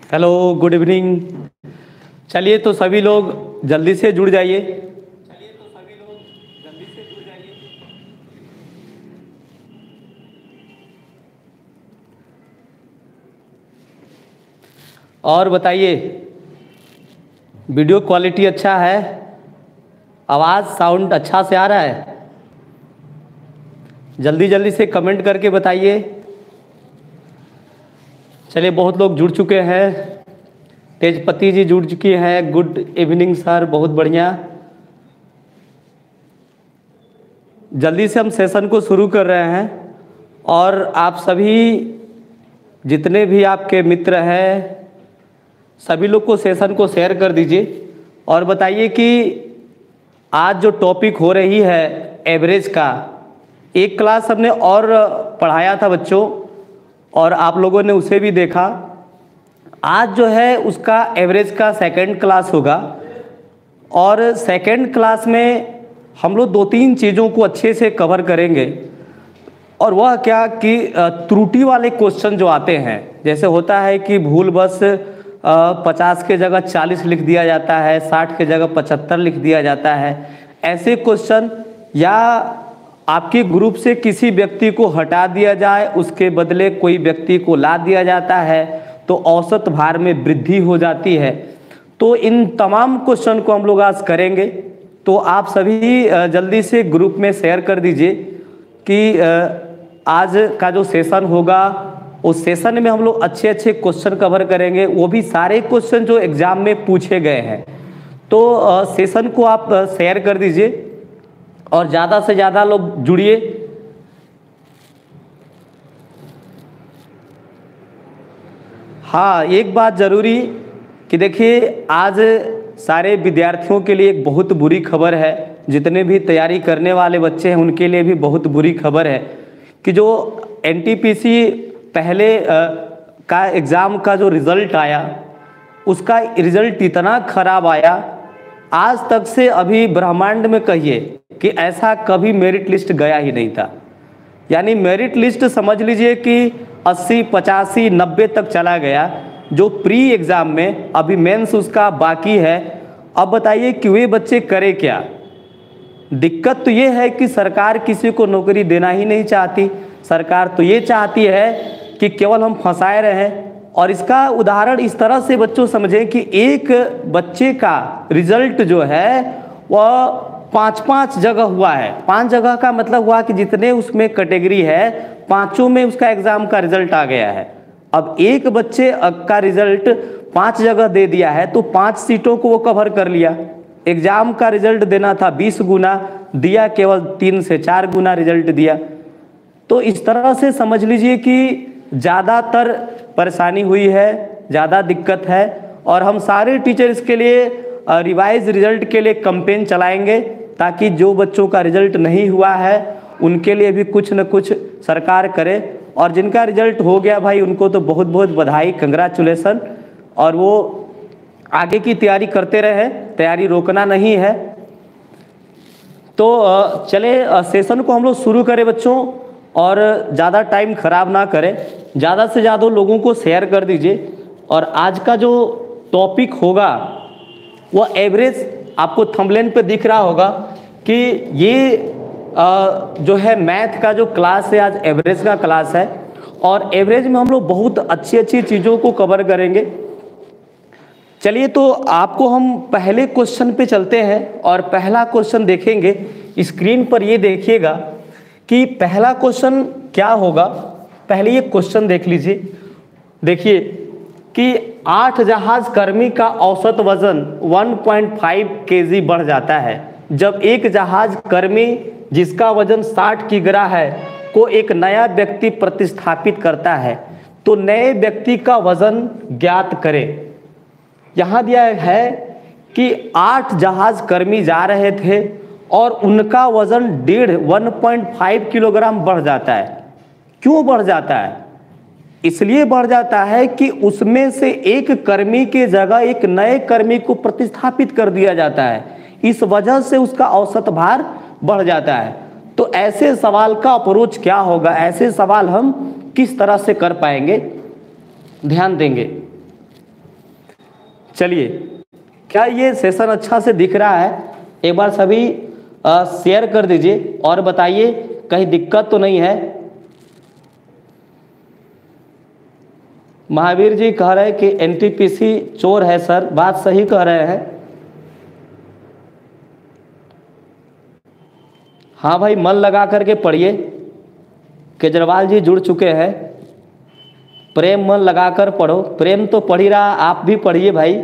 Hello, good evening. चलिए तो सभी लोग जल्दी से जुड़ जाइए। और बताइए, वीडियो क्वालिटी अच्छा है? आवाज़ साउंड अच्छा से आ रहा है? जल्दी जल्दी से कमेंट करके बताइए। चलिए, बहुत लोग जुड़ चुके हैं। तेजपति जी जुड़ चुकी हैं। गुड इवनिंग सर, बहुत बढ़िया। जल्दी से हम सेशन को शुरू कर रहे हैं और आप सभी जितने भी आपके मित्र हैं सभी लोग को सेशन को शेयर कर दीजिए और बताइए कि आज जो टॉपिक हो रही है एवरेज का, एक क्लास हमने और पढ़ाया था बच्चों और आप लोगों ने उसे भी देखा। आज जो है उसका एवरेज का सेकंड क्लास होगा और सेकंड क्लास में हम लोग 2-3 चीज़ों को अच्छे से कवर करेंगे। और वह क्या कि त्रुटि वाले क्वेश्चन जो आते हैं, जैसे होता है कि भूल बस 50 के जगह 40 लिख दिया जाता है, 60 के जगह 75 लिख दिया जाता है, ऐसे क्वेश्चन, या आपके ग्रुप से किसी व्यक्ति को हटा दिया जाए उसके बदले कोई व्यक्ति को ला दिया जाता है तो औसत भार में वृद्धि हो जाती है। तो इन तमाम क्वेश्चन को हम लोग आज करेंगे। तो आप सभी जल्दी से ग्रुप में शेयर कर दीजिए कि आज का जो सेशन होगा उस सेशन में हम लोग अच्छे अच्छे क्वेश्चन कवर करेंगे, वो भी सारे क्वेश्चन जो एग्जाम में पूछे गए हैं। तो सेशन को आप शेयर कर दीजिए और ज़्यादा से ज़्यादा लोग जुड़िए। हाँ, एक बात ज़रूरी कि देखिए, आज सारे विद्यार्थियों के लिए एक बहुत बुरी खबर है। जितने भी तैयारी करने वाले बच्चे हैं उनके लिए भी बहुत बुरी खबर है कि जो एनटीपीसी पहले का एग्ज़ाम का जो रिज़ल्ट आया, उसका रिज़ल्ट इतना ख़राब आया, आज तक से अभी ब्रह्मांड में कहिए कि ऐसा कभी मेरिट लिस्ट गया ही नहीं था। यानी मेरिट लिस्ट समझ लीजिए कि 80, 85, 90 तक चला गया जो प्री एग्ज़ाम में, अभी मेंस उसका बाकी है। अब बताइए कि वे बच्चे करें क्या? दिक्कत तो ये है कि सरकार किसी को नौकरी देना ही नहीं चाहती। सरकार तो ये चाहती है कि केवल हम फंसाए रहें। और इसका उदाहरण इस तरह से बच्चों समझें कि एक बच्चे का रिजल्ट जो है वह 5-5 जगह हुआ है। 5 जगह का मतलब हुआ कि जितने उसमें कैटेगरी है 5 में उसका एग्ज़ाम का रिजल्ट आ गया है। अब एक बच्चे का रिजल्ट 5 जगह दे दिया है तो 5 सीटों को वो कवर कर लिया। एग्ज़ाम का रिजल्ट देना था 20 गुना, दिया केवल 3 से 4 गुना रिजल्ट दिया। तो इस तरह से समझ लीजिए कि ज़्यादातर परेशानी हुई है, ज़्यादा दिक्कत है। और हम सारे टीचर इसके लिए रिवाइज रिजल्ट के लिए कैंपेन चलाएंगे ताकि जो बच्चों का रिजल्ट नहीं हुआ है उनके लिए भी कुछ न कुछ सरकार करे। और जिनका रिजल्ट हो गया भाई, उनको तो बहुत बहुत बधाई, कंग्रेचुलेसन। और वो आगे की तैयारी करते रहे, तैयारी रोकना नहीं है। तो चले सेशन को हम लोग शुरू करें बच्चों, और ज़्यादा टाइम ख़राब ना करें। ज़्यादा से ज़्यादा लोगों को शेयर कर दीजिए। और आज का जो टॉपिक होगा वह एवरेज, आपको थंबनेल पे दिख रहा होगा कि ये जो है मैथ का जो क्लास है, आज एवरेज का क्लास है। और एवरेज में हम लोग बहुत अच्छी अच्छी चीज़ों को कवर करेंगे। चलिए, तो आपको हम पहले क्वेश्चन पे चलते हैं और पहला क्वेश्चन देखेंगे। स्क्रीन पर ये देखिएगा कि पहला क्वेश्चन क्या होगा। पहले ये क्वेश्चन देख लीजिए। देखिए कि 8 जहाज कर्मी का औसत वजन 1.5 केजी बढ़ जाता है जब एक जहाज कर्मी जिसका वजन 60 किग्रा है को एक नया व्यक्ति प्रतिस्थापित करता है, तो नए व्यक्ति का वजन ज्ञात करें। यहाँ दिया है कि 8 जहाज कर्मी जा रहे थे और उनका वजन 1.5 किलोग्राम बढ़ जाता है। क्यों बढ़ जाता है? इसलिए बढ़ जाता है कि उसमें से एक कर्मी के जगह एक नए कर्मी को प्रतिस्थापित कर दिया जाता है। इस वजह से उसका औसत भार बढ़ जाता है। तो ऐसे सवाल का अप्रोच क्या होगा, ऐसे सवाल हम किस तरह से कर पाएंगे, ध्यान देंगे। चलिए, क्या ये सेशन अच्छा से दिख रहा है? एक बार सभी शेयर कर दीजिए और बताइए कहीं दिक्कत तो नहीं है। महावीर जी कह रहे हैं कि एनटीपीसी चोर है सर, बात सही कह रहे हैं। हाँ भाई, मन लगा करके पढ़िए, केजरीवाल जी जुड़ चुके हैं। प्रेम मन लगाकर पढ़ो, प्रेम तो पढ़ ही रहा, आप भी पढ़िए भाई।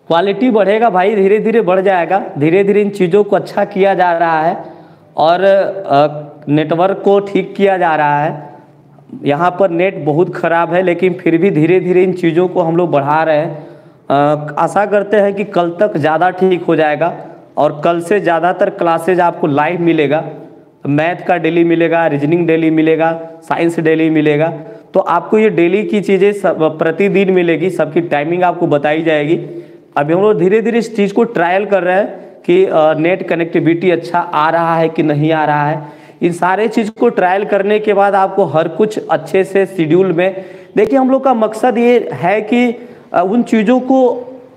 क्वालिटी बढ़ेगा भाई, धीरे धीरे बढ़ जाएगा, धीरे धीरे इन चीज़ों को अच्छा किया जा रहा है और नेटवर्क को ठीक किया जा रहा है। यहाँ पर नेट बहुत ख़राब है, लेकिन फिर भी धीरे धीरे इन चीज़ों को हम लोग बढ़ा रहे हैं। आशा करते हैं कि कल तक ज़्यादा ठीक हो जाएगा और कल से ज़्यादातर क्लासेज आपको लाइव मिलेगा। मैथ का डेली मिलेगा, रीजनिंग डेली मिलेगा, साइंस डेली मिलेगा। तो आपको ये डेली की चीज़ें प्रतिदिन मिलेगी, सबकी टाइमिंग आपको बताई जाएगी। अभी हम लोग धीरे धीरे इस चीज़ को ट्रायल कर रहे हैं कि नेट कनेक्टिविटी अच्छा आ रहा है कि नहीं आ रहा है। इन सारे चीज़ को ट्रायल करने के बाद आपको हर कुछ अच्छे से शेड्यूल में, देखिए हम लोग का मकसद ये है कि उन चीज़ों को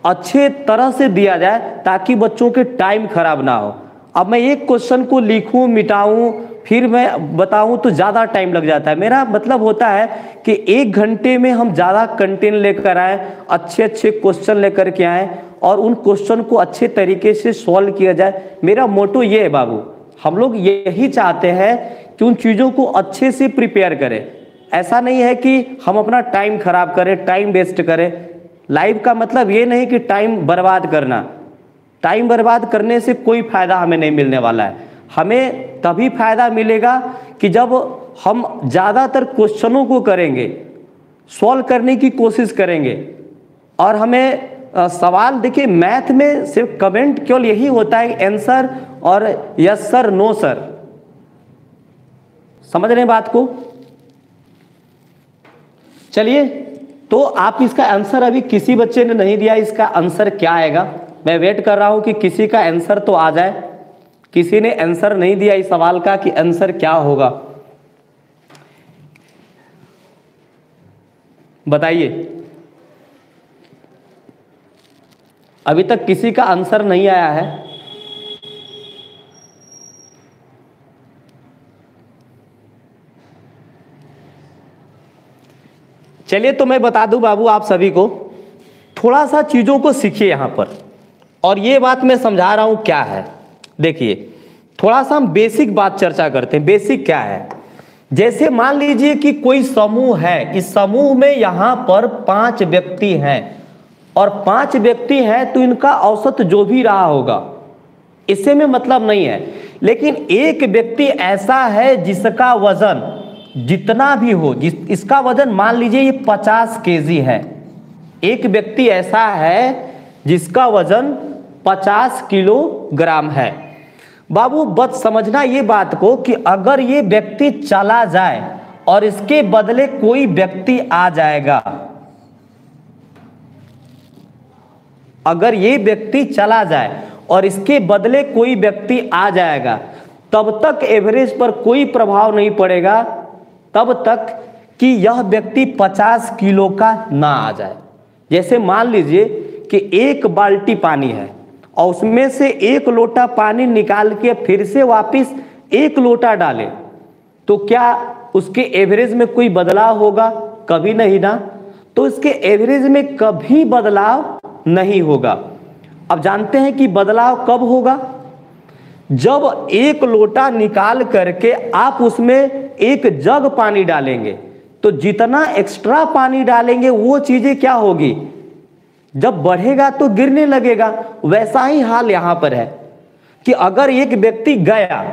अच्छे तरह से दिया जाए ताकि बच्चों के टाइम खराब ना हो। अब मैं एक क्वेश्चन को लिखूं, मिटाऊं, फिर मैं बताऊं तो ज़्यादा टाइम लग जाता है। मेरा मतलब होता है कि 1 घंटे में हम ज़्यादा कंटेंट लेकर आएँ, अच्छे अच्छे क्वेश्चन लेकर के आएँ और उन क्वेश्चन को अच्छे तरीके से सॉल्व किया जाए। मेरा मोटो ये है बाबू, हम लोग यही चाहते हैं कि उन चीज़ों को अच्छे से प्रिपेयर करें। ऐसा नहीं है कि हम अपना टाइम खराब करें, टाइम वेस्ट करें। लाइव का मतलब ये नहीं कि टाइम बर्बाद करना। टाइम बर्बाद करने से कोई फायदा हमें नहीं मिलने वाला है। हमें तभी फायदा मिलेगा कि जब हम ज़्यादातर क्वेश्चनों को करेंगे, सॉल्व करने की कोशिश करेंगे। और हमें सवाल, देखिए मैथ में सिर्फ कमेंट केवल यही होता है आंसर और यस सर, नो सर। समझ रहे हैं बात को? चलिए, तो आप इसका आंसर अभी किसी बच्चे ने नहीं दिया, इसका आंसर क्या आएगा? मैं वेट कर रहा हूं कि किसी का आंसर तो आ जाए। किसी ने आंसर नहीं दिया इस सवाल का कि आंसर क्या होगा, बताइए। अभी तक किसी का आंसर नहीं आया है। चलिए, तो मैं बता दूं बाबू आप सभी को, थोड़ा सा चीज़ों को सीखिए यहाँ पर। और ये बात मैं समझा रहा हूँ क्या है। देखिए, थोड़ा सा हम बेसिक बात चर्चा करते हैं। बेसिक क्या है? जैसे मान लीजिए कि कोई समूह है, इस समूह में यहाँ पर 5 व्यक्ति हैं और 5 व्यक्ति हैं, तो इनका औसत जो भी रहा होगा इससे में मतलब नहीं है। लेकिन एक व्यक्ति ऐसा है जिसका वजन जितना भी हो, इसका वजन मान लीजिए ये 50 केजी है। एक व्यक्ति ऐसा है जिसका वजन 50 किलोग्राम है। बाबू बस समझना ये बात को कि अगर ये व्यक्ति चला जाए और इसके बदले कोई व्यक्ति आ जाएगा, अगर ये व्यक्ति चला जाए और इसके बदले कोई व्यक्ति आ जाएगा, तब तक एवरेज पर कोई प्रभाव नहीं पड़ेगा, तब तक कि यह व्यक्ति 50 किलो का ना आ जाए। जैसे मान लीजिए कि 1 बाल्टी पानी है और उसमें से 1 लोटा पानी निकाल के फिर से वापस 1 लोटा डाले, तो क्या उसके एवरेज में कोई बदलाव होगा? कभी नहीं ना। तो इसके एवरेज में कभी बदलाव नहीं होगा। अब जानते हैं कि बदलाव कब होगा? जब 1 लोटा निकाल करके आप उसमें 1 जग पानी डालेंगे, तो जितना एक्स्ट्रा पानी डालेंगे वो चीजें क्या होगी? जब बढ़ेगा तो गिरने लगेगा। वैसा ही हाल यहां पर है कि अगर एक व्यक्ति गया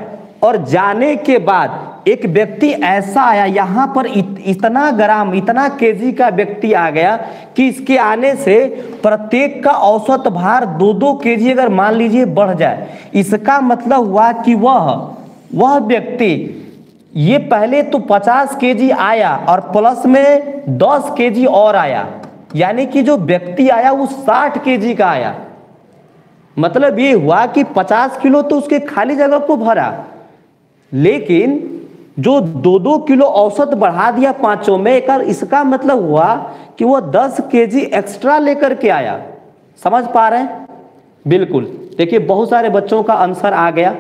और जाने के बाद एक व्यक्ति ऐसा आया, यहां पर इतना ग्राम, इतना केजी का व्यक्ति आ गया कि इसके आने से प्रत्येक का औसत भार 2-2 केजी अगर मान लीजिए बढ़ जाए, इसका मतलब हुआ कि वह व्यक्ति ये पहले तो 50 केजी आया और प्लस में 10 केजी और आया, यानी कि जो व्यक्ति आया वो 60 केजी का आया। मतलब ये हुआ कि 50 किलो तो उसके खाली जगह को भरा, लेकिन जो 2-2 किलो औसत बढ़ा दिया पांचों में, एक इसका मतलब हुआ कि वो 10 केजी एक्स्ट्रा लेकर के आया। समझ पा रहे हैं? बिल्कुल। देखिए बहुत सारे बच्चों का आंसर आ गया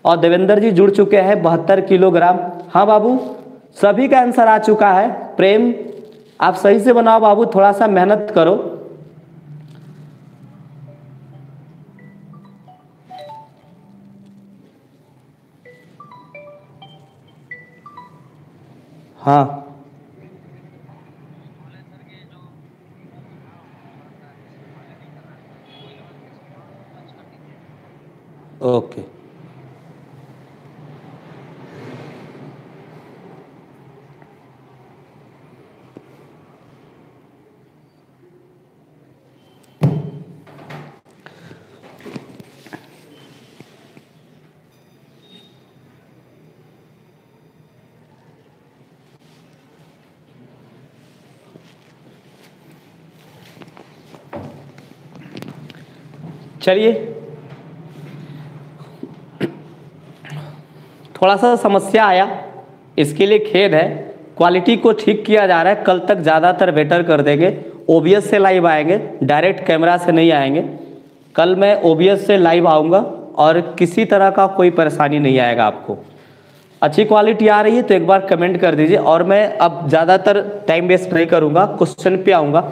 और देवेंद्र जी जुड़ चुके हैं 72 किलोग्राम। हाँ बाबू, सभी का आंसर आ चुका है। प्रेम आप सही से बनाओ बाबू, थोड़ा सा मेहनत करो। हाँ ओके। चलिए थोड़ा सा समस्या आया, इसके लिए खेद है। क्वालिटी को ठीक किया जा रहा है, कल तक ज़्यादातर बेटर कर देंगे। OBS से लाइव आएंगे, डायरेक्ट कैमरा से नहीं आएंगे। कल मैं OBS से लाइव आऊँगा और किसी तरह का कोई परेशानी नहीं आएगा आपको। अच्छी क्वालिटी आ रही है तो एक बार कमेंट कर दीजिए। और मैं अब ज़्यादातर टाइम वेस्ट नहीं करूँगा, क्वेश्चन पे आऊँगा।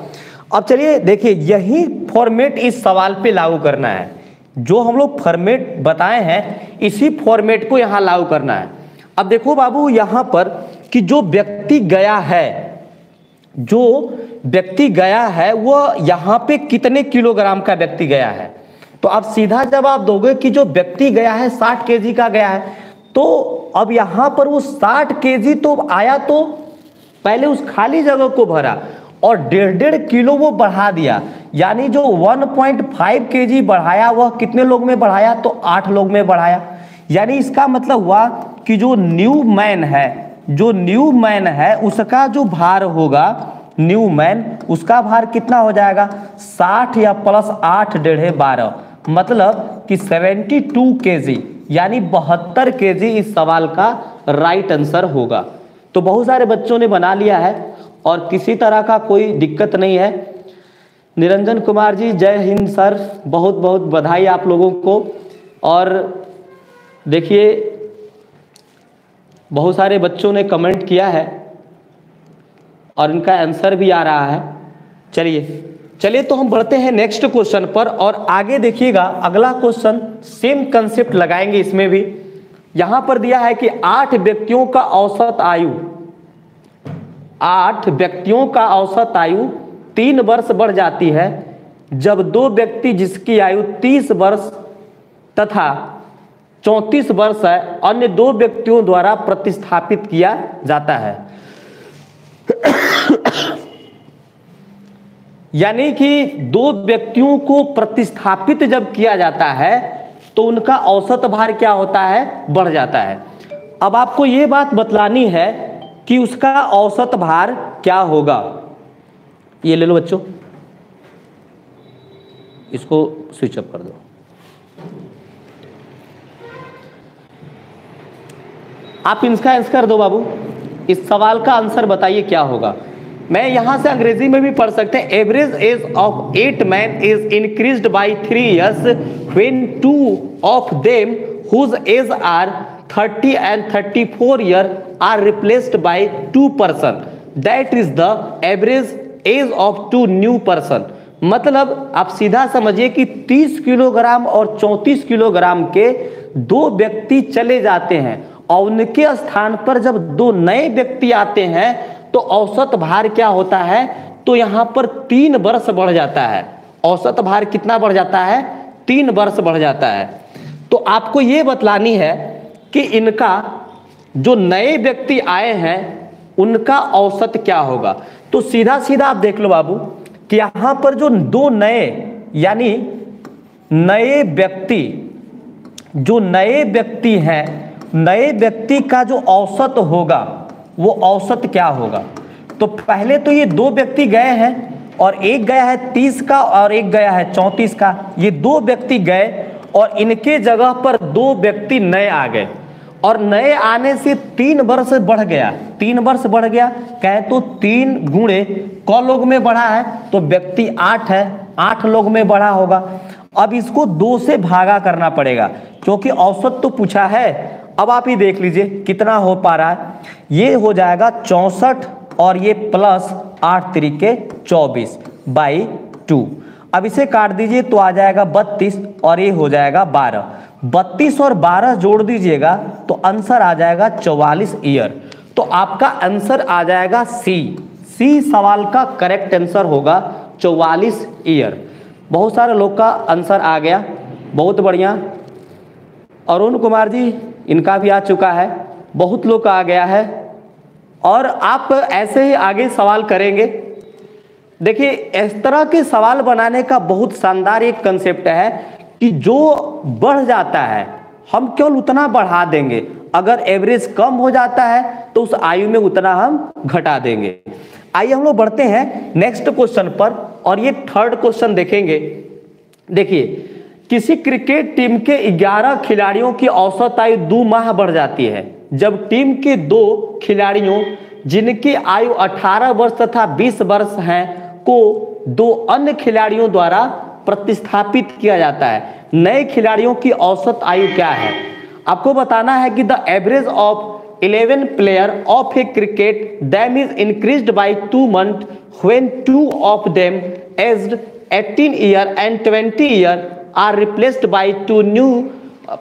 अब चलिए देखिए, यही फॉर्मेट इस सवाल पे लागू करना है। जो हम लोग फॉर्मेट बताए हैं इसी फॉर्मेट को यहाँ लागू करना है। अब देखो बाबू यहाँ पर कि जो व्यक्ति गया है, वो यहाँ पे कितने किलोग्राम का व्यक्ति गया है। तो आप सीधा जवाब दोगे कि जो व्यक्ति गया है 60 केजी का गया है। तो अब यहाँ पर वो 60 केजी तो आया, तो पहले उस खाली जगह को भरा और 1.5 किलो वो बढ़ा दिया, यानी जो 1.5 केजी बढ़ाया वह कितने लोग में बढ़ाया, तो 8 लोग में बढ़ाया। यानी इसका मतलब हुआ कि जो न्यू मैन है उसका जो भार होगा, न्यू मैन उसका भार कितना हो जाएगा, 60 या प्लस 8 1.5 12, मतलब कि 72 केजी, यानी 72 केजी इस सवाल का राइट आंसर होगा। तो बहुत सारे बच्चों ने बना लिया है और किसी तरह का कोई दिक्कत नहीं है। निरंजन कुमार जी जय हिंद सर, बहुत बहुत बधाई आप लोगों को। और देखिए बहुत सारे बच्चों ने कमेंट किया है और इनका आंसर भी आ रहा है। चलिए तो हम बढ़ते हैं नेक्स्ट क्वेश्चन पर। और आगे देखिएगा, अगला क्वेश्चन सेम कंसेप्ट लगाएंगे इसमें भी। यहां पर दिया है कि 8 व्यक्तियों का औसत आयु 3 वर्ष बढ़ जाती है जब 2 व्यक्ति जिसकी आयु 30 वर्ष तथा 34 वर्ष है अन्य 2 व्यक्तियों द्वारा प्रतिस्थापित किया जाता है। यानी कि 2 व्यक्तियों को प्रतिस्थापित जब किया जाता है तो उनका औसत भार क्या होता है, बढ़ जाता है। अब आपको ये बात बतलानी है कि उसका औसत भार क्या होगा। ये ले लो बच्चों, इसको स्विच ऑफ कर दो। आप इसका आंसर दो बाबू, इस सवाल का आंसर बताइए क्या होगा। मैं यहां से अंग्रेजी में भी पढ़ सकते हैं। Average age of 8 man is increased bye 3 years when 2 of them whose age are 30 and 34 year are replaced by 2 person. That is the average age of 2 new person. मतलब आप सीधा समझिए कि 30 किलोग्राम और 34 किलोग्राम के 2 व्यक्ति चले जाते हैं और उनके स्थान पर जब 2 नए व्यक्ति आते हैं तो औसत भार क्या होता है, तो यहां पर 3 वर्ष बढ़ जाता है। औसत भार कितना बढ़ जाता है, 3 वर्ष बढ़ जाता है। तो आपको ये बतलानी है कि इनका जो नए व्यक्ति आए हैं उनका औसत क्या होगा। तो सीधा सीधा आप देख लो बाबू कि यहां पर जो 2 नए, यानी नए व्यक्ति हैं, नए व्यक्ति का जो औसत होगा वो औसत क्या होगा। तो पहले तो ये 2 व्यक्ति गए हैं और एक गया है 30 का और एक गया है 34 का। ये 2 व्यक्ति गए और इनके जगह पर 2 व्यक्ति नए आ गए और नए आने से 3 वर्ष बढ़ गया, 3 वर्ष बढ़ गया, कहे तो 3 गुणे क लोग में बढ़ा है तो व्यक्ति 8 है, 8 लोग में बढ़ा होगा। अब इसको 2 से भागा करना पड़ेगा क्योंकि औसत तो पूछा है। अब आप ही देख लीजिए कितना हो पा रहा है, ये हो जाएगा 64 और ये प्लस 8 तरीके 24 बाई 2। अब इसे काट दीजिए तो आ जाएगा 32 और ये हो जाएगा 12। 32 और 12 जोड़ दीजिएगा तो आंसर आ जाएगा 44 ईयर। तो आपका आंसर आ जाएगा सी सवाल का करेक्ट आंसर होगा 44 ईयर। बहुत सारे लोग का आंसर आ गया, बहुत बढ़िया। अरुण कुमार जी इनका भी आ चुका है, बहुत लोग का आ गया है। और आप ऐसे ही आगे सवाल करेंगे। देखिए इस तरह के सवाल बनाने का बहुत शानदार एक कंसेप्ट है कि जो बढ़ जाता है हम केवल उतना बढ़ा देंगे, अगर एवरेज कम हो जाता है तो उस आयु में उतना हम घटा देंगे। आइए हम लोग बढ़ते हैं नेक्स्ट क्वेश्चन पर और ये थर्ड क्वेश्चन देखेंगे। देखिए किसी क्रिकेट टीम के 11 खिलाड़ियों की औसत आयु 2 माह बढ़ जाती है जब टीम के 2 खिलाड़ियों जिनकी आयु 18 वर्ष तथा 20 वर्ष हैं को 2 अन्य खिलाड़ियों द्वारा प्रतिस्थापित किया जाता है। नए खिलाड़ियों की औसत आयु क्या है? आपको बताना है कि the average of 11 player of a cricket team is increased by 2 month when 2 of them aged 18 year and 20 year are replaced by 2 new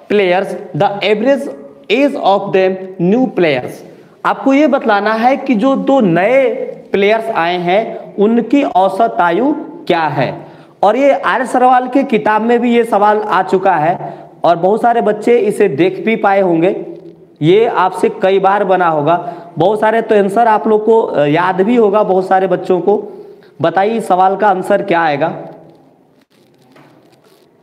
players. The average age of them new players. आपको ये बतलाना है कि जो 2 नए players आए हैं उनकी औसत आयु क्या है। और ये आर्य सवाल के किताब में भी ये सवाल आ चुका है और बहुत सारे बच्चे इसे देख भी पाए होंगे, ये आपसे कई बार बना होगा। बहुत सारे तो आंसर आप लोग को याद भी होगा, बहुत सारे बच्चों को। बताइए इस सवाल का आंसर क्या आएगा?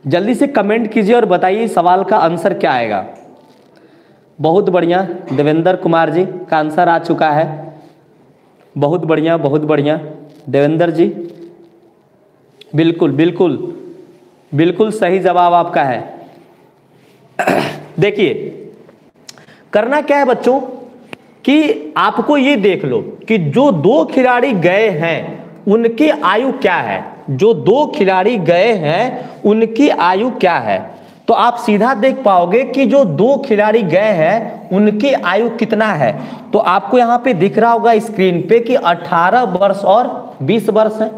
जल्दी से कमेंट कीजिए और बताइए इस सवाल का आंसर क्या आएगा। बहुत बढ़िया, देवेंद्र कुमार जी का आंसर आ चुका है। बहुत बढ़िया, बहुत बढ़िया देवेंद्र जी, बिल्कुल बिल्कुल बिल्कुल सही जवाब आपका है। देखिए करना क्या है बच्चों कि आपको ये देख लो कि जो 2 खिलाड़ी गए हैं उनकी आयु क्या है। जो 2 खिलाड़ी गए हैं उनकी आयु क्या है, तो आप सीधा देख पाओगे कि जो 2 खिलाड़ी गए हैं उनकी आयु कितना है। तो आपको यहाँ पे दिख रहा होगा स्क्रीन पे कि 18 वर्ष और 20 वर्ष है।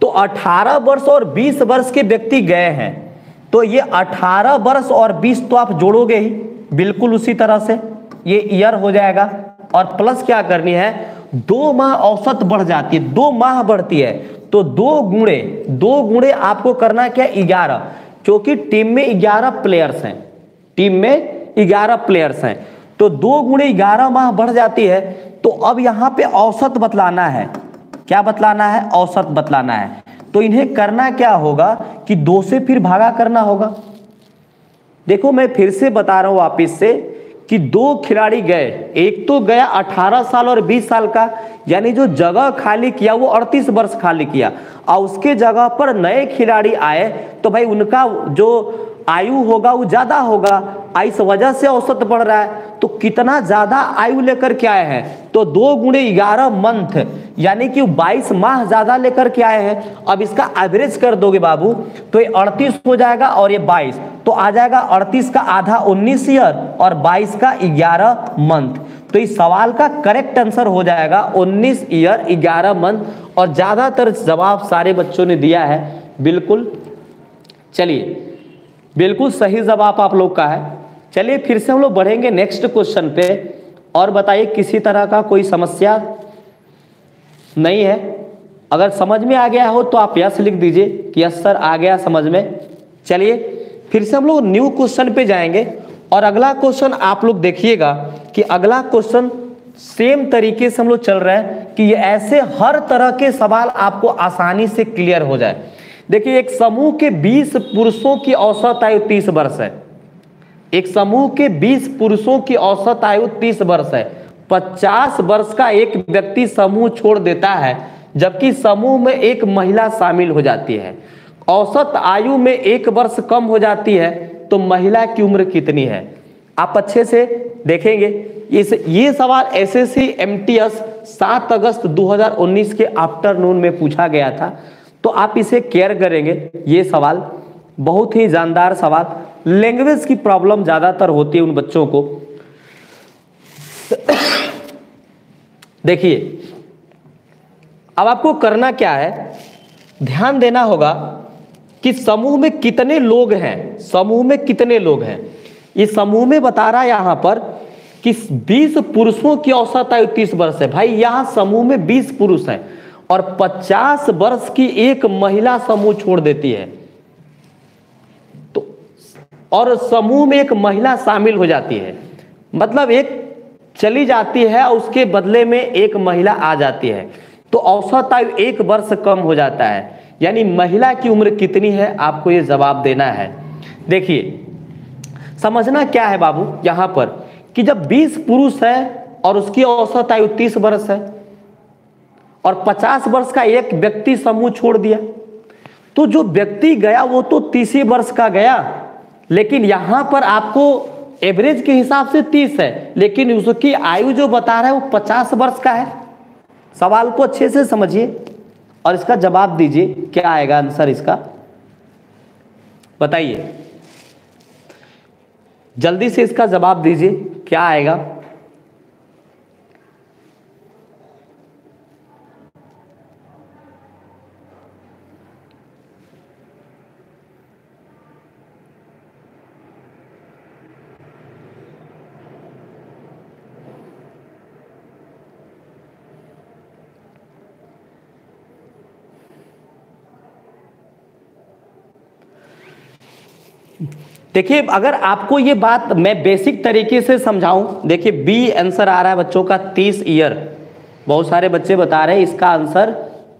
तो 18 वर्ष और 20 वर्ष के व्यक्ति गए हैं तो ये 18 वर्ष और 20 तो आप जोड़ोगे ही बिल्कुल उसी तरह से, ये ईयर हो जाएगा। और प्लस क्या करनी है, 2 माह औसत बढ़ जाती है, 2 माह बढ़ती है तो 2 गुणे आपको करना क्या, 11, क्योंकि टीम में 11 प्लेयर्स हैं, टीम में 11 प्लेयर्स हैं तो 2 गुणे 11 माह बढ़ जाती है। तो अब यहाँ पे औसत बतलाना है। क्या बतलाना है? औसत बतलाना है। तो इन्हें करना क्या होगा कि 2 से फिर भागा करना होगा। देखो मैं फिर से बता रहा हूं वापिस से कि 2 खिलाड़ी गए, एक तो गया 18 साल और 20 साल का, यानी जो जगह खाली किया वो 38 वर्ष खाली किया, और उसके जगह पर नए खिलाड़ी आए तो भाई उनका जो आयु होगा वो ज्यादा होगा, इस वजह से औसत बढ़ रहा है। तो कितना ज्यादा आयु लेकर के आए हैं, तो 2 गुणे 11 मंथ यानी कि 22 माह ज्यादा लेकर के आए हैं। अब इसका एवरेज कर दोगे बाबू तो ये 38 हो जाएगा और ये 22, तो आ जाएगा 38 का आधा 19 ईयर और 22 का 11 मंथ। तो इस सवाल का करेक्ट आंसर हो जाएगा 19 ईयर 11 मंथ। और ज्यादातर जवाब सारे बच्चों ने दिया है बिल्कुल। चलिए बिल्कुल सही जवाब आप लोग का है। चलिए फिर से हम लोग बढ़ेंगे नेक्स्ट क्वेश्चन पे। और बताइए किसी तरह का कोई समस्या नहीं है? अगर समझ में आ गया हो तो आप यस लिख दीजिए कि यस सर आ गया समझ में। चलिए फिर से हम लोग न्यू क्वेश्चन पे जाएंगे और अगला क्वेश्चन आप लोग देखिएगा कि अगला क्वेश्चन सेम तरीके से हम लोग चल रहे हैं कि ये ऐसे हर तरह के सवाल आपको आसानी से क्लियर हो जाए। देखिए एक समूह के 20 पुरुषों की औसत आयु 30 वर्ष है। एक समूह के 20 पुरुषों की औसत आयु 30 वर्ष है। 50 वर्ष का एक व्यक्ति समूह छोड़ देता है जबकि समूह में एक महिला शामिल हो जाती है। औसत आयु में 1 वर्ष कम हो जाती है तो महिला की उम्र कितनी है? आप अच्छे से देखेंगे। ये सवाल एसएससी एमटीएस 7 अगस्त 2019 के आफ्टरनून में पूछा गया था, तो आप इसे केयर करेंगे। ये सवाल बहुत ही जानदार सवाल। लैंग्वेज की प्रॉब्लम ज्यादातर होती है उन बच्चों को। देखिए, अब आपको करना क्या है, ध्यान देना होगा कि समूह में कितने लोग हैं। समूह में कितने लोग हैं, ये समूह में बता रहा है यहां पर कि 20 पुरुषों की औसत आयु 30 वर्ष है। भाई यहां समूह में 20 पुरुष हैं और 50 वर्ष की एक महिला समूह छोड़ देती है, तो और समूह में एक महिला शामिल हो जाती है, मतलब एक चली जाती है और उसके बदले में एक महिला आ जाती है, तो औसत आयु 1 वर्ष कम हो जाता है। यानी महिला की उम्र कितनी है, आपको ये जवाब देना है। देखिए, समझना क्या है बाबू यहां पर कि जब 20 पुरुष है और उसकी औसत आयु 30 वर्ष है और 50 वर्ष का एक व्यक्ति समूह छोड़ दिया, तो जो व्यक्ति गया वो तो 30 वर्ष का गया, लेकिन यहां पर आपको एवरेज के हिसाब से 30 है, लेकिन उसकी आयु जो बता रहा है वो 50 वर्ष का है। सवाल को अच्छे से समझिए और इसका जवाब दीजिए, क्या आएगा आंसर इसका, बताइए जल्दी से, इसका जवाब दीजिए क्या आएगा। देखिए, अगर आपको ये बात मैं बेसिक तरीके से समझाऊं, देखिए बी आंसर आ रहा है बच्चों का 30 ईयर। बहुत सारे बच्चे बता रहे हैं इसका आंसर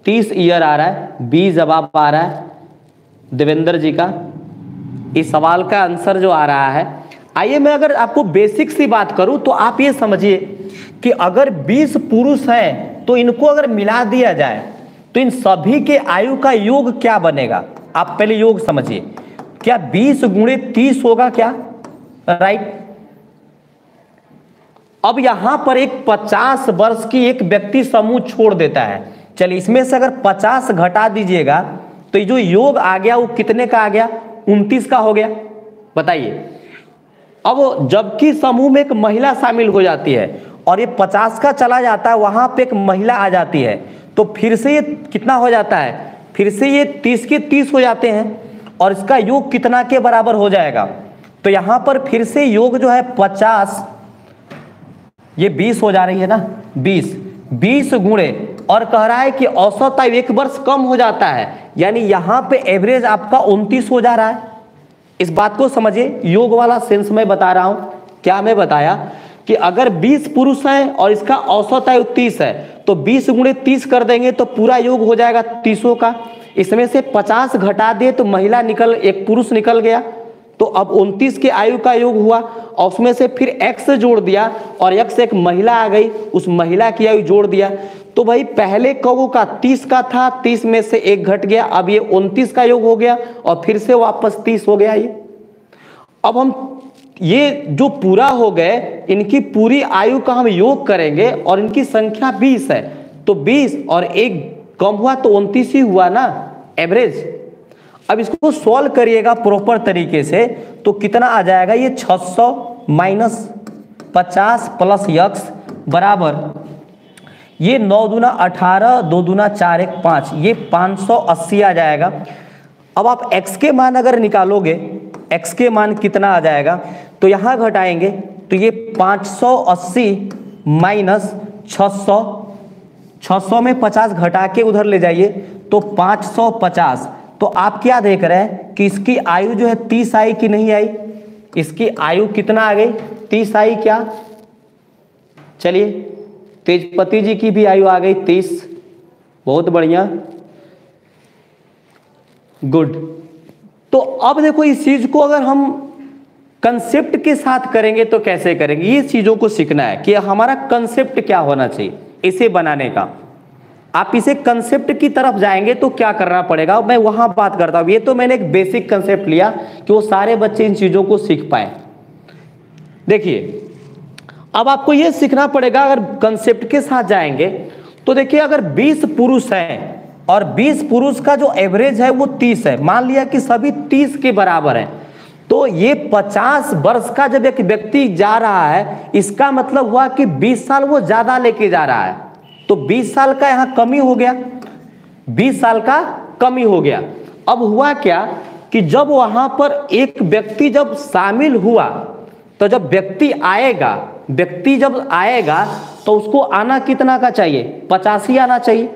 30 ईयर आ रहा है, बी जवाब आ रहा है देवेंद्र जी का। इस सवाल का आंसर जो आ रहा है, आइए मैं अगर आपको बेसिक सी बात करूं तो आप ये समझिए कि अगर 20 पुरुष हैं तो इनको अगर मिला दिया जाए तो इन सभी के आयु का योग क्या बनेगा। आप पहले योग समझिए, क्या 20 गुणे 30 होगा क्या, राइट। अब यहां पर एक 50 वर्ष की एक व्यक्ति समूह छोड़ देता है। चलिए इसमें से अगर 50 घटा दीजिएगा तो ये जो योग आ गया वो कितने का आ गया, 29 का हो गया, बताइए। अब जबकि समूह में एक महिला शामिल हो जाती है और ये 50 का चला जाता है, वहां पे एक महिला आ जाती है, तो फिर से ये कितना हो जाता है, फिर से ये 30 के 30 हो जाते हैं और इसका योग कितना के बराबर हो जाएगा। तो यहां पर फिर से योग जो है 50, ये 20 हो जा रही है ना, 20 गुणे, और कह रहा है कि औसत आयु 1 वर्ष कम हो जाता है, यानी यहां पे एवरेज आपका 29 हो जा रहा है। इस बात को समझिए, योग वाला सेंस में बता रहा हूं। क्या मैं बताया कि अगर 20 पुरुष हैं और इसका औसत आयु 30 है, तो 20 गुणे 30 कर देंगे तो पूरा योग हो जाएगा 30 का। इसमें से 50 घटा दिए तो महिला एक पुरुष निकल गया, तो अब 29 के आयु का योग हुआ और उसमें से फिर x जोड़ दिया और x एक महिला आ गई, उस महिला की आयु जोड़ दिया। तो भाई पहले कौगों का 30 का था, 30 में से 1 घट गया, अब ये 29 का योग हो गया और फिर से वापस 30 हो गया। ये अब हम ये जो पूरा हो गए, इनकी पूरी आयु का हम योग करेंगे और इनकी संख्या 20 है, तो 20 और 1 कम हुआ तो 29 ही हुआ ना एवरेज। अब इसको सॉल्व करिएगा प्रॉपर तरीके से तो कितना आ जाएगा, ये 600 माइनस 50 प्लस x बराबर ये 9 दूना 18, 2 दूना 4, 1 5, ये 580 आ जाएगा। अब आप x के मान अगर निकालोगे, x के मान कितना आ जाएगा, तो यहां घटाएंगे तो ये 580 माइनस 600 में 50 घटा के उधर ले जाइए तो 550। तो आप क्या देख रहे हैं कि इसकी आयु जो है 30 आई कि नहीं आई, इसकी आयु कितना आ गई, 30 आई क्या। चलिए तेजपति जी की भी आयु आ गई 30, बहुत बढ़िया, गुड। तो अब देखो इस चीज को अगर हम कंसेप्ट के साथ करेंगे तो कैसे करेंगे, ये चीजों को सीखना है कि हमारा कंसेप्ट क्या होना चाहिए इसे बनाने का। आप इसे कंसेप्ट की तरफ जाएंगे तो क्या करना पड़ेगा, मैं वहां बात करता हूं। ये तो मैंने एक बेसिक कंसेप्ट लिया कि वो सारे बच्चे इन चीजों को सीख पाए। देखिए अब आपको ये सीखना पड़ेगा, अगर कंसेप्ट के साथ जाएंगे तो देखिए अगर 20 पुरुष हैं और 20 पुरुष का जो एवरेज है वो 30 है, मान लिया कि सभी 30 के बराबर हैं, तो ये 50 वर्ष का जब एक व्यक्ति जा रहा है, इसका मतलब हुआ कि 20 साल वो ज्यादा लेके जा रहा है, तो 20 साल का यहां कमी हो गया, 20 साल का कमी हो गया। अब हुआ क्या कि जब वहां पर एक व्यक्ति जब शामिल हुआ, तो जब व्यक्ति जब आएगा तो उसको आना कितना का चाहिए, 50 ही आना चाहिए,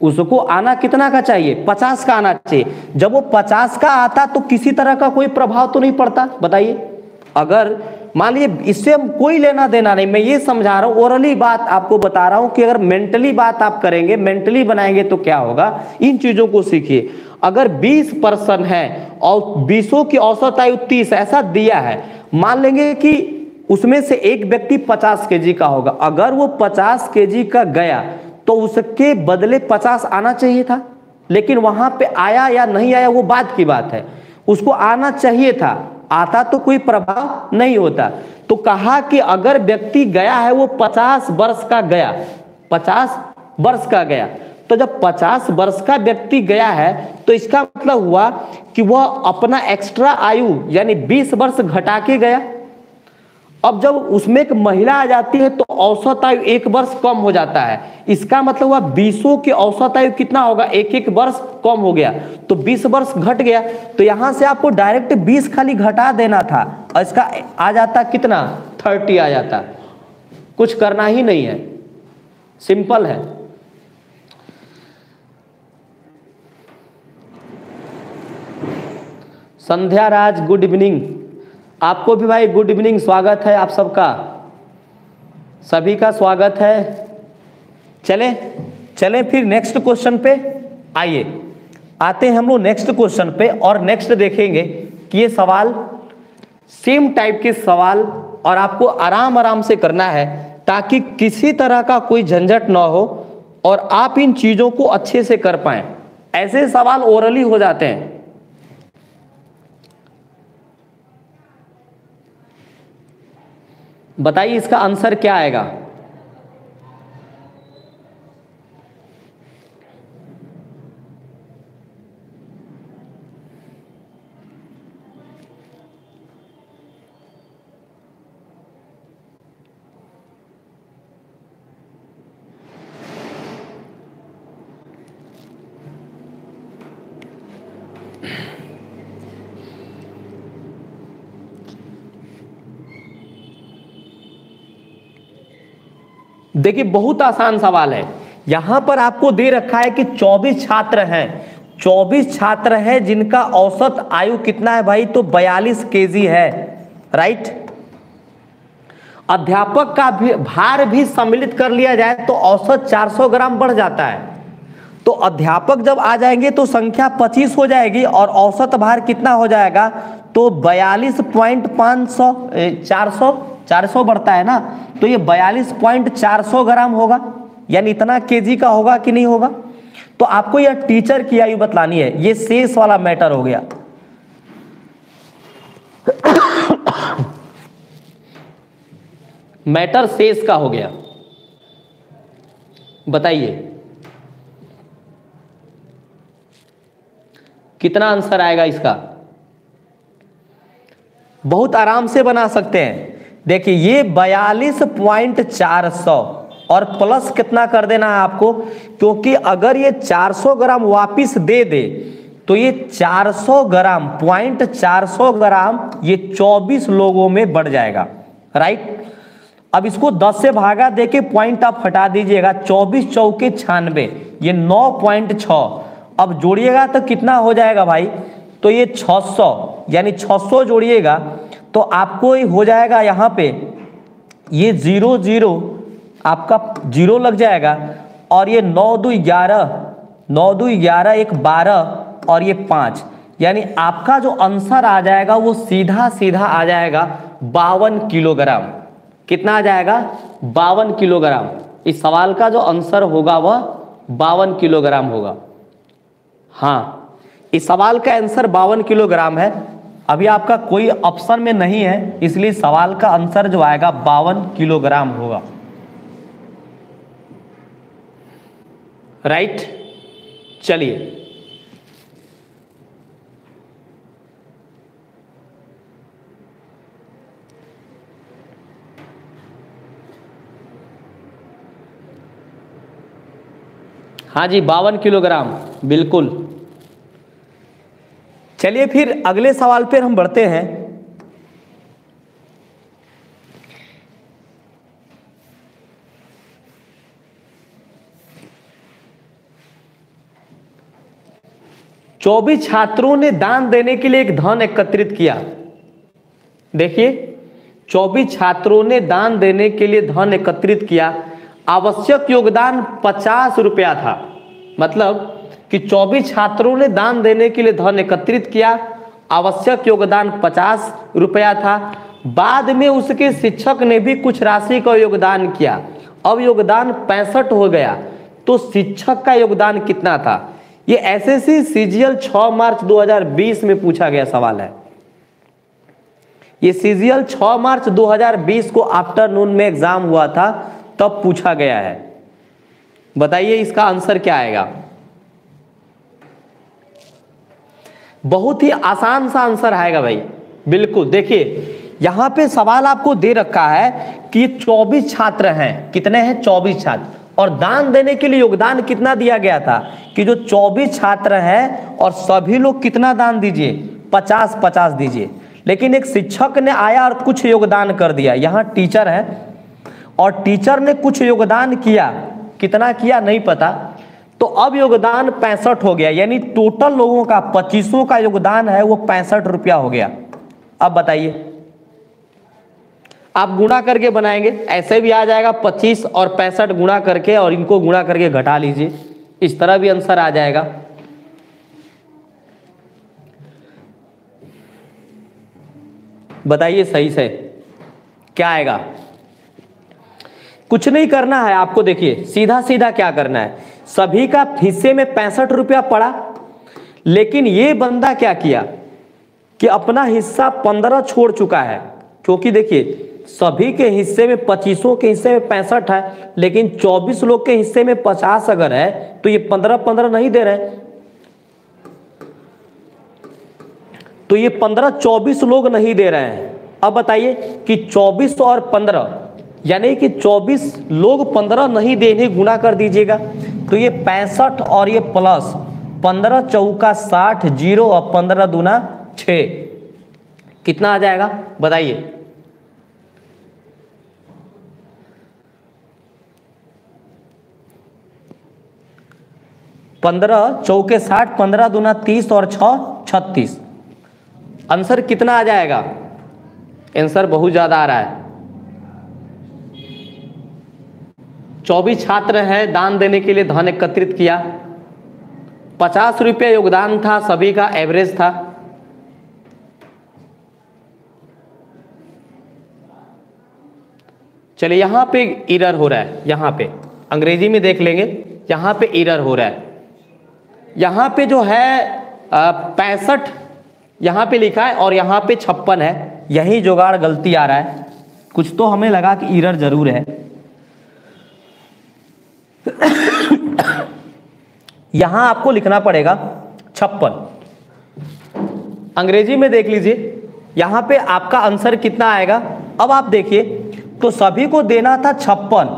उसको आना कितना का चाहिए, 50 का आना चाहिए। जब वो 50 का आता तो किसी तरह का कोई प्रभाव तो नहीं पड़ता, बताइए। अगर मान लीजिए, इससे हम कोई लेना देना नहीं, मैं ये समझा रहा हूं, ओरली बात आपको बता रहा हूं कि अगर मेंटली बात आप करेंगे, मेंटली बनाएंगे तो क्या होगा, इन चीजों को सीखिए। अगर 20 पर्सन है और 20 की औसत आयु 30 ऐसा दिया है, मान लेंगे कि उसमें से एक व्यक्ति 50 केजी का होगा, अगर वो 50 केजी का गया तो उसके बदले 50 आना चाहिए था, लेकिन वहां पे आया या नहीं आया वो बात की बात है, उसको आना चाहिए था, आता तो कोई प्रभाव नहीं होता। तो कहा कि अगर व्यक्ति गया है वो 50 वर्ष का गया, 50 वर्ष का गया, तो जब 50 वर्ष का व्यक्ति गया है तो इसका मतलब हुआ कि वह अपना एक्स्ट्रा आयु यानी 20 वर्ष घटा के गया। अब जब उसमें एक महिला आ जाती है तो औसत आयु 1 वर्ष कम हो जाता है, इसका मतलब हुआ 20 की औसत आयु कितना होगा, 1 वर्ष कम हो गया, तो 20 वर्ष घट गया। तो यहां से आपको डायरेक्ट 20 खाली घटा देना था और इसका आ जाता कितना, 30 आ जाता, कुछ करना ही नहीं है, सिंपल है। संध्या राज गुड इवनिंग, आपको भी भाई गुड इवनिंग, स्वागत है आप सबका, सभी का स्वागत है। चलें फिर नेक्स्ट क्वेश्चन पे आइए, आते हैं हम लोग नेक्स्ट क्वेश्चन पे, और नेक्स्ट देखेंगे कि ये सवाल सेम टाइप के सवाल और आपको आराम आराम से करना है ताकि किसी तरह का कोई झंझट ना हो और आप इन चीजों को अच्छे से कर पाएं। ऐसे सवाल ओरली हो जाते हैं। बताइए इसका आंसर क्या आएगा। देखिए बहुत आसान सवाल है, यहां पर आपको दे रखा है कि 24 छात्र हैं, 24 छात्र हैं जिनका औसत आयु कितना है भाई, तो 42 केजी है, राइट। अध्यापक का भी भार भी सम्मिलित कर लिया जाए तो औसत 400 ग्राम बढ़ जाता है, तो अध्यापक जब आ जाएंगे तो संख्या 25 हो जाएगी और औसत भार कितना हो जाएगा, तो 42.500 400 बढ़ता है ना, तो ये 42.400 ग्राम होगा, यानी इतना केजी का होगा कि नहीं होगा। तो आपको यह टीचर की आयु बतलानी है, ये शेष वाला मैटर हो गया। मैटर शेष का हो गया, बताइए कितना आंसर आएगा इसका। बहुत आराम से बना सकते हैं। देखिए ये 42.400 और प्लस कितना कर देना है आपको, क्योंकि अगर ये 400 ग्राम वापिस दे दे तो ये 400 ग्राम 400 ग्राम ये 24 लोगों में बढ़ जाएगा, राइट। अब इसको 10 से भागा देके पॉइंट आप हटा दीजिएगा, 24 चौके 96, ये 9.6, अब जोड़िएगा तो कितना हो जाएगा भाई, तो ये 600, यानी 600 जोड़िएगा तो आपको हो जाएगा यहाँ पे ये 0 0 आपका 0 लग जाएगा, और ये 9 2 11, 9 2 11 1 12 और ये 5, यानी आपका जो आंसर आ जाएगा वो सीधा सीधा आ जाएगा 52 किलोग्राम। कितना आ जाएगा, 52 किलोग्राम। इस सवाल का जो आंसर होगा वह 52 किलोग्राम होगा। हाँ, इस सवाल का आंसर 52 किलोग्राम है। अभी आपका कोई ऑप्शन में नहीं है, इसलिए सवाल का आंसर जो आएगा 52 किलोग्राम होगा। राइट, चलिए हाँ जी 52 किलोग्राम बिल्कुल। चलिए फिर अगले सवाल पर हम बढ़ते हैं। चौबीस छात्रों ने दान देने के लिए एक धन एकत्रित किया। देखिए 24 छात्रों ने दान देने के लिए धन एकत्रित किया। आवश्यक योगदान 50 रुपया था। मतलब कि 24 छात्रों ने दान देने के लिए धन एकत्रित किया, आवश्यक योगदान 50 रुपया था। बाद में उसके शिक्षक ने भी कुछ राशि का योगदान किया, अब योगदान 65 हो गया, तो शिक्षक का योगदान कितना था? ये एसएससी सीजीएल 6 मार्च 2020 में पूछा गया सवाल है। ये सीजीएल 6 मार्च 2020 को आफ्टरनून में एग्जाम हुआ था, तब पूछा गया है। बताइए इसका आंसर क्या आएगा? बहुत ही आसान सा आंसर आएगा भाई। बिल्कुल, देखिए यहां पे सवाल आपको दे रखा है कि 24 छात्र हैं। कितने हैं? 24 छात्र। और दान देने के लिए योगदान कितना दिया गया था कि जो 24 छात्र हैं और सभी लोग कितना दान दीजिए? 50-50 दीजिए। लेकिन एक शिक्षक ने आया और कुछ योगदान कर दिया। यहाँ टीचर है और टीचर ने कुछ योगदान किया, कितना किया नहीं पता, तो अब योगदान 65 हो गया। यानी टोटल लोगों का 25 का योगदान है वो 65 रुपया हो गया। अब बताइए, आप गुणा करके बनाएंगे, ऐसे भी आ जाएगा 25 और 65 गुणा करके, और इनको गुणा करके घटा लीजिए, इस तरह भी आंसर आ जाएगा। बताइए सही से क्या आएगा? कुछ नहीं करना है आपको। देखिए सीधा सीधा क्या करना है, सभी का हिस्से में 65 रुपया पड़ा, लेकिन ये बंदा क्या किया कि अपना हिस्सा 15 छोड़ चुका है। क्योंकि देखिए सभी के हिस्से में 25 के हिस्से में 65 है, लेकिन 24 लोग के हिस्से में 50 अगर है तो ये 15-15 नहीं दे रहे, तो ये 15-24 लोग नहीं दे रहे हैं। अब बताइए कि 24 और 15 यानी कि 24 लोग 15 नहीं देने, गुणा कर दीजिएगा, तो ये 65 और ये प्लस 15 चौका 60, 0 और 15 दूना 6, कितना आ जाएगा बताइए? पंद्रह चौके 60, 15 दूना 30 और 6 36। आंसर कितना आ जाएगा? आंसर बहुत ज्यादा आ रहा है। 24 छात्र हैं, दान देने के लिए धन एकत्रित किया, 50 रुपया योगदान था, सभी का एवरेज था। चलिए यहां पे एरर हो रहा है, यहां पे अंग्रेजी में देख लेंगे, यहां पे एरर हो रहा है। यहां पे जो है 65 यहां पे लिखा है और यहां पे 56 है, यही जुगाड़ गलती आ रहा है। कुछ तो हमें लगा कि एरर जरूर है। यहां आपको लिखना पड़ेगा 56, अंग्रेजी में देख लीजिए। यहां पे आपका आंसर कितना आएगा? अब आप देखिए, तो सभी को देना था 56,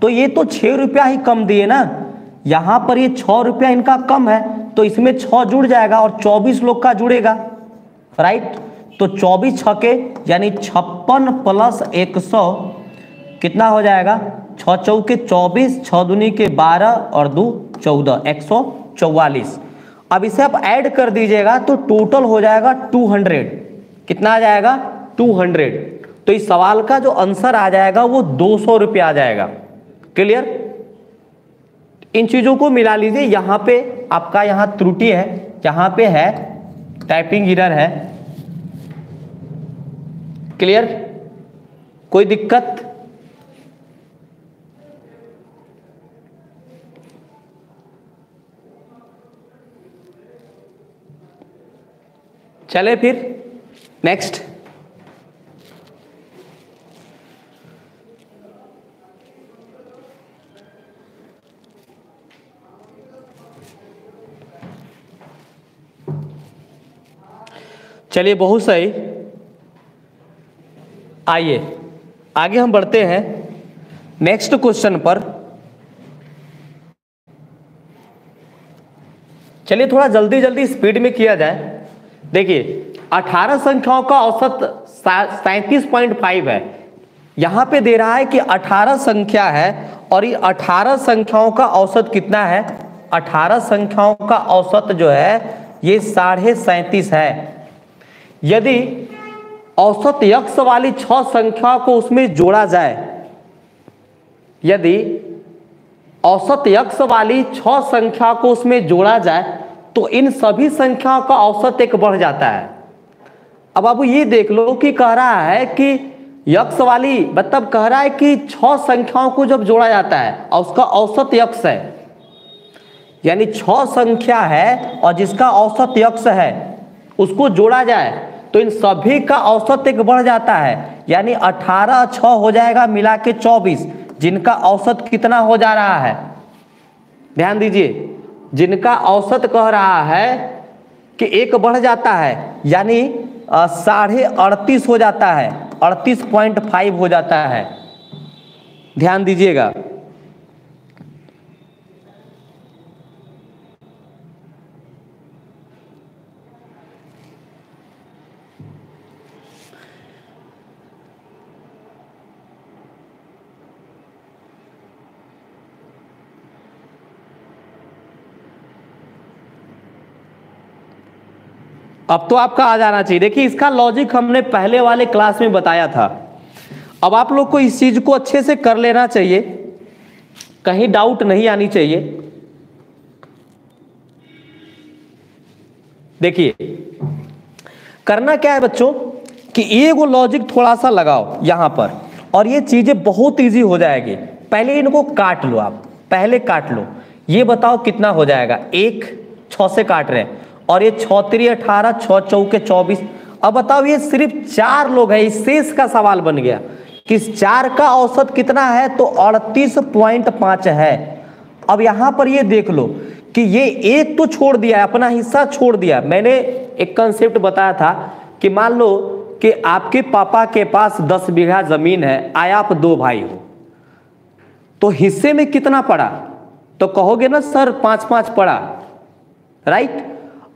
तो ये तो 6 रुपया ही कम दिए ना। यहां पर ये 6 रुपया इनका कम है, तो इसमें 6 जुड़ जाएगा और 24 लोग का जुड़ेगा, राइट। तो 24 छके यानी 56 प्लस 100 कितना हो जाएगा? 6 चौके 24, 6 दूनी के 12 और 2 14, 144। अब इसे आप ऐड कर दीजिएगा तो टोटल हो जाएगा 200। कितना आ जाएगा? 200। तो इस सवाल का जो आंसर आ जाएगा वो 200 रुपया आ जाएगा। क्लियर? इन चीजों को मिला लीजिए। यहां पे आपका यहां त्रुटि है, यहां पे है टाइपिंग एरर है। क्लियर? कोई दिक्कत? चले फिर नेक्स्ट, चलिए बहुत सही। आइए आगे हम बढ़ते हैं नेक्स्ट क्वेश्चन पर। चलिए थोड़ा जल्दी जल्दी स्पीड में किया जाए। देखिए 18 संख्याओं का औसत 37.5 है। यहां पे दे रहा है कि 18 संख्या है और ये 18 संख्याओं का औसत कितना है? 18 संख्याओं का औसत जो है ये 37.5 है। यदि औसत यक्ष वाली 6 संख्या को उसमें जोड़ा जाए, यदि औसत यक्ष वाली 6 संख्या को उसमें जोड़ा जाए तो इन सभी संख्याओं का औसत 1 बढ़ जाता है। अब बाबू ये देख लो कि कह रहा है कि यक्ष वाली मतलब कह रहा है कि 6 संख्याओं को जब जोड़ा जाता है और उसका औसत यक्ष है, यानी 6 संख्या है और जिसका औसत यक्ष है उसको जोड़ा जाए तो इन सभी का औसत 1 बढ़ जाता है, यानी 18 6 हो जाएगा मिला के 24, जिनका औसत कितना हो जा रहा है? ध्यान दीजिए, जिनका औसत कह रहा है कि 1 बढ़ जाता है, यानी 38.5 हो जाता है, 38.5 हो जाता है। ध्यान दीजिएगा। अब तो आपका आ जाना चाहिए। देखिए इसका लॉजिक हमने पहले वाले क्लास में बताया था। अब आप लोग को इस चीज को अच्छे से कर लेना चाहिए, कहीं डाउट नहीं आनी चाहिए। देखिए करना क्या है बच्चों कि ये वो लॉजिक थोड़ा सा लगाओ यहां पर और ये चीजें बहुत इजी हो जाएगी। पहले इनको काट लो, आप पहले काट लो। ये बताओ कितना हो जाएगा? 1 6 से काट रहे हैं और ये 6 3 18, 6 चौके 24। अब बताओ ये सिर्फ 4 लोग हैं, इस शेष का सवाल बन गया कि 4 का औसत कितना है? तो 38.5 है। अब यहां पर ये देख लो कि ये एक तो छोड़ दिया है, अपना हिस्सा छोड़ दिया। मैंने एक कंसेप्ट बताया था कि मान लो कि आपके पापा के पास 10 बीघा जमीन है, आया आप 2 भाई हो, तो हिस्से में कितना पड़ा? तो कहोगे ना सर 5-5 पड़ा, राइट।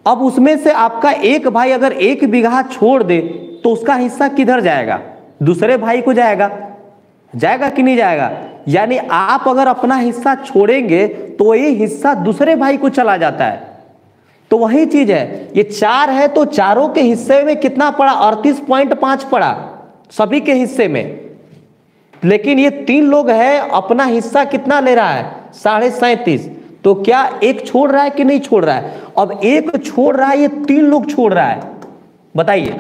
अब उसमें से आपका एक भाई अगर 1 बीघा छोड़ दे तो उसका हिस्सा किधर जाएगा? दूसरे भाई को जाएगा, जाएगा कि नहीं जाएगा? यानी आप अगर अपना हिस्सा छोड़ेंगे तो ये हिस्सा दूसरे भाई को चला जाता है। तो वही चीज है, ये 4 है तो चारों के हिस्से में कितना पड़ा? 38.5 पड़ा सभी के हिस्से में। लेकिन ये 3 लोग हैं, अपना हिस्सा कितना ले रहा है? 37.5। तो क्या एक छोड़ रहा है कि नहीं छोड़ रहा है? अब एक छोड़ रहा है, ये 3 लोग छोड़ रहा है, बताइए।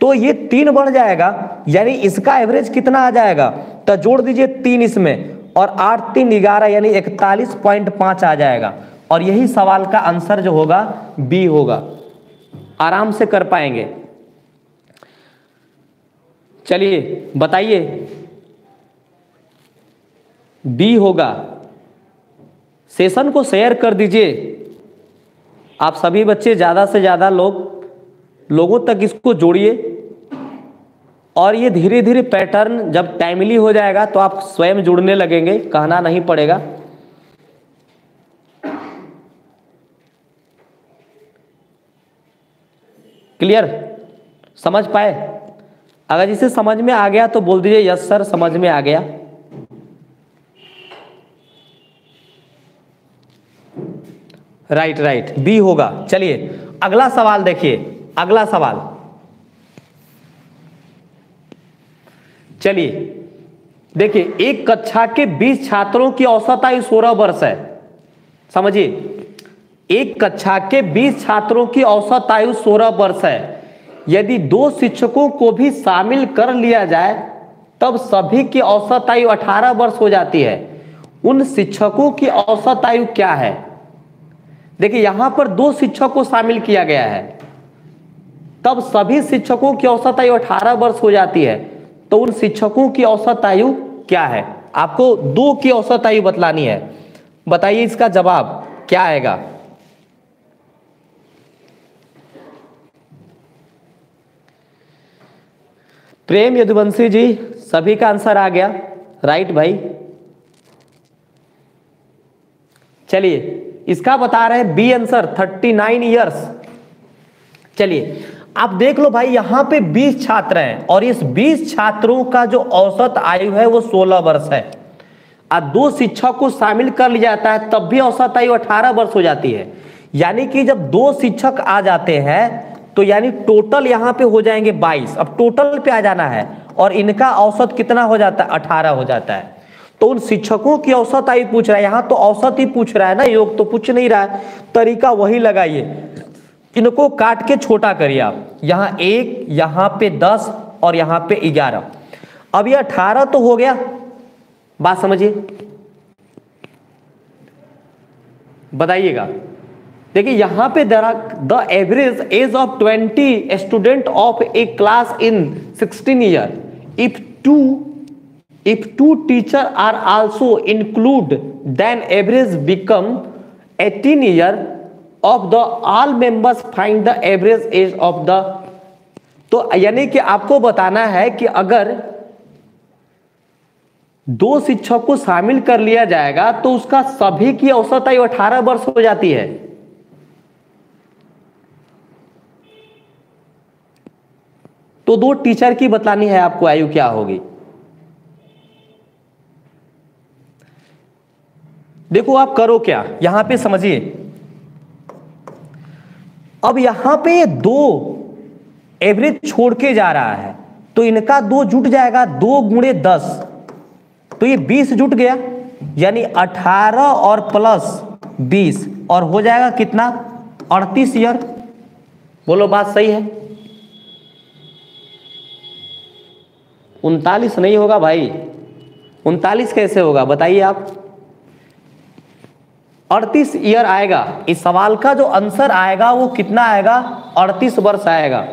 तो ये 3 बढ़ जाएगा, यानी इसका एवरेज कितना आ जाएगा? तो जोड़ दीजिए 3 इसमें और 8 3 11, यानी 41.5 आ जाएगा। और यही सवाल का आंसर जो होगा बी होगा। आराम से कर पाएंगे। चलिए बताइए, बी होगा। सेशन को शेयर कर दीजिए, आप सभी बच्चे ज़्यादा से ज़्यादा लोगों तक इसको जोड़िए और ये धीरे धीरे पैटर्न जब टाइमली हो जाएगा तो आप स्वयं जुड़ने लगेंगे, कहना नहीं पड़ेगा। क्लियर? समझ पाए? अगर जिसे समझ में आ गया तो बोल दीजिए यस सर समझ में आ गया। राइट राइट, बी होगा। चलिए अगला सवाल देखिए, अगला सवाल। चलिए देखिए, एक कक्षा के 20 छात्रों की औसत आयु 16 वर्ष है। समझिए, एक कक्षा के 20 छात्रों की औसत आयु 16 वर्ष है। यदि 2 शिक्षकों को भी शामिल कर लिया जाए तब सभी की औसत आयु 18 वर्ष हो जाती है। उन शिक्षकों की औसत आयु क्या है? देखिए यहां पर 2 शिक्षक को शामिल किया गया है, तब सभी शिक्षकों की औसत आयु 18 वर्ष हो जाती है। तो उन शिक्षकों की औसत आयु क्या है? आपको 2 की औसत आयु बतलानी है। बताइए इसका जवाब क्या आएगा? प्रेम यदुवंशी जी, सभी का आंसर आ गया राइट भाई। चलिए इसका बता रहे हैं बी आंसर 39 इयर्स। चलिए आप देख लो भाई, यहां पे 20 छात्र हैं और इस 20 छात्रों का जो औसत आयु है वो 16 वर्ष है। अब 2 शिक्षक को शामिल कर लिया जाता है तब भी औसत आयु 18 वर्ष हो जाती है। यानी कि जब 2 शिक्षक आ जाते हैं तो यानी टोटल यहां पे हो जाएंगे 22। अब टोटल पे आ जाना है और इनका औसत कितना हो जाता है? 18 हो जाता है। तो उन शिक्षकों की औसत आयु पूछ रहा है, यहां तो औसत ही पूछ रहा है ना, योग तो पूछ नहीं रहा है। तरीका वही लगाइए, इनको काट के छोटा करिए आप। यहां 1, यहां पे 10 और यहां पे 11। अब ये 18 तो हो गया, बात समझिए, बताइएगा। देखिए यहां पे the average age of 20 student of A class in 16 year if two teacher are also include then average become 18 year of the all members find the average age of the। तो यानी कि आपको बताना है कि अगर 2 शिक्षक को शामिल कर लिया जाएगा तो उसका सभी की औसत आयु 18 वर्ष हो जाती है। तो 2 टीचर की बतानी है आपको आयु क्या होगी। देखो आप करो क्या, यहां पे समझिए। अब यहां पे 2 एवरेज छोड़ के जा रहा है तो इनका 2 जुट जाएगा, 2 गुणे 10 तो ये 20 जुट गया, यानी 18 और प्लस 20 और हो जाएगा कितना? 38 ईयर। बोलो बात सही है? 39 नहीं होगा भाई, 39 कैसे होगा बताइए आप? 38 ईयर आएगा। इस सवाल का जो आंसर आएगा वो कितना आएगा? 38 वर्ष आएगा।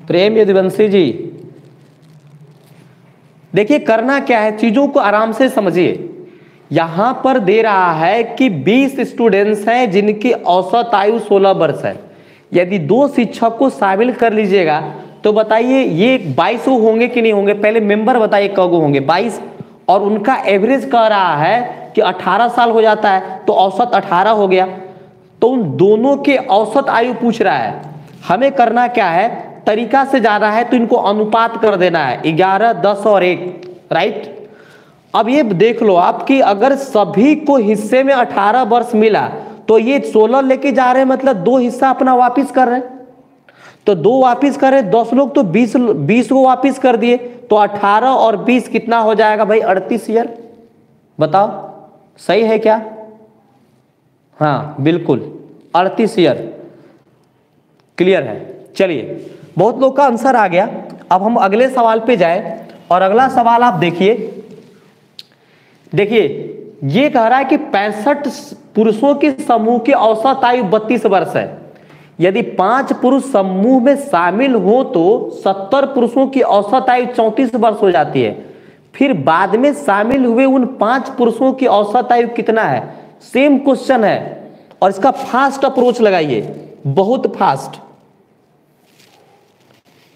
प्रेम यदुवंशी जी, देखिए करना क्या है, चीजों को आराम से समझिए। यहां पर दे रहा है कि 20 स्टूडेंट्स हैं जिनकी औसत आयु 16 वर्ष है। यदि 2 शिक्षक को शामिल कर लीजिएगा तो बताइए ये 22 होंगे कि नहीं होंगे? पहले मेंबर बताइए कब होंगे? 22। और उनका एवरेज कह रहा है कि 18 साल हो जाता है तो औसत 18 हो गया। तो उन दोनों के औसत आयु पूछ रहा है। हमें करना क्या है, तरीका से जाना है तो इनको अनुपात कर देना है 11, 10 और 1, राइट। अब ये देख लो आप कि अगर सभी को हिस्से में 18 वर्ष मिला तो ये 16 लेके जा रहे हैं, मतलब 2 हिस्सा अपना वापिस कर रहे हैं। तो 2 वापिस कर रहे, 10 लोग तो 20 को वापिस कर दिए, तो 18 और 20 कितना हो जाएगा भाई? 38 ईयर। बताओ सही है क्या? हाँ बिल्कुल 38 ईयर, क्लियर है। चलिए बहुत लोग का आंसर आ गया। अब हम अगले सवाल पे जाए और अगला सवाल आप देखिए। देखिए ये कह रहा है कि 65 पुरुषों के समूह की औसत आयु 32 वर्ष है। यदि 5 पुरुष समूह में शामिल हो तो 70 पुरुषों की औसत आयु 34 वर्ष हो जाती है। फिर बाद में शामिल हुए उन 5 पुरुषों की औसत आयु कितना है? सेम क्वेश्चन है और इसका फास्ट अप्रोच लगाइए, बहुत फास्ट।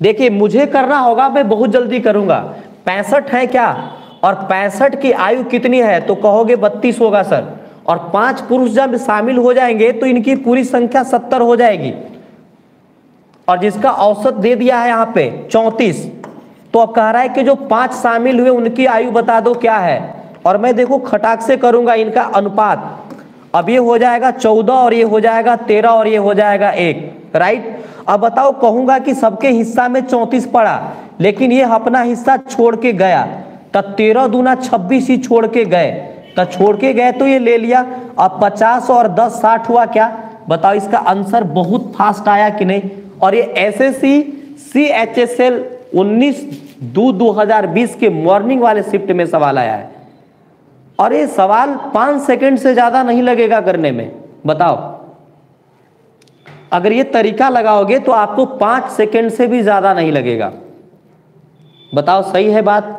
देखिए मुझे करना होगा, मैं बहुत जल्दी करूंगा। 65 है क्या और 65 की आयु कितनी है? तो कहोगे 32 होगा सर। और 5 पुरुष जब शामिल हो जाएंगे तो इनकी पूरी संख्या 70 हो जाएगी और जिसका औसत दे दिया है यहाँ पे 34। तो अब कह रहा है कि जो 5 शामिल हुए उनकी आयु बता दो क्या है। और मैं देखो खटाक से करूंगा इनका अनुपात। अब ये हो जाएगा 14 और ये हो जाएगा 13 और ये हो जाएगा 1, राइट। अब बताओ कहूंगा कि सबके हिस्सा में 34 पड़ा लेकिन ये अपना हिस्सा छोड़ के गया, तब 13 दूना 26 ही छोड़ के गए, तब छोड़ के गए तो ये ले लिया। और 50 और 10 60 हुआ क्या? बताओ, इसका आंसर बहुत फास्ट आया कि नहीं? और ये एसएससी CHSL 19/2/2020 के मॉर्निंग वाले शिफ्ट में सवाल आया है और ये सवाल 5 सेकंड से ज्यादा नहीं लगेगा करने में। बताओ, अगर ये तरीका लगाओगे तो आपको 5 सेकंड से भी ज्यादा नहीं लगेगा। बताओ, सही है बात?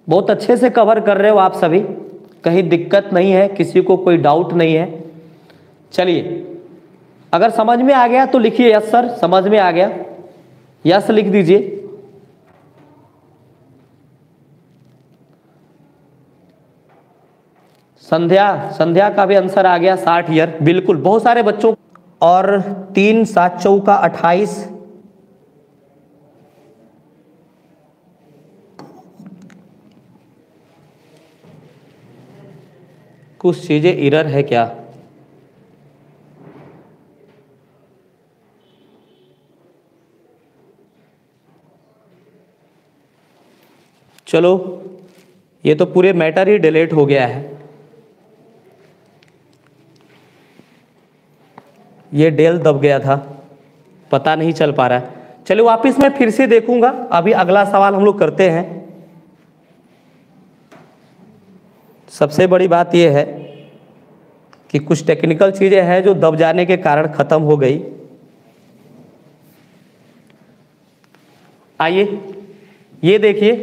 बहुत अच्छे से कवर कर रहे हो आप सभी, कहीं दिक्कत नहीं है, किसी को कोई डाउट नहीं है। चलिए, अगर समझ में आ गया तो लिखिए यस सर, समझ में आ गया, यस लिख दीजिए। संध्या का भी आंसर आ गया 60 ईयर, बिल्कुल, बहुत सारे बच्चों। और 3 7 चौका 28, कुछ चीजें एरर है क्या? चलो, ये तो पूरे मैटर ही डिलीट हो गया है। ये डेल दब गया था, पता नहीं चल पा रहा है। चलिए वापस मैं फिर से देखूंगा। अभी अगला सवाल हम लोग करते हैं। सबसे बड़ी बात यह है कि कुछ टेक्निकल चीजें हैं जो दब जाने के कारण खत्म हो गई। आइए ये देखिए,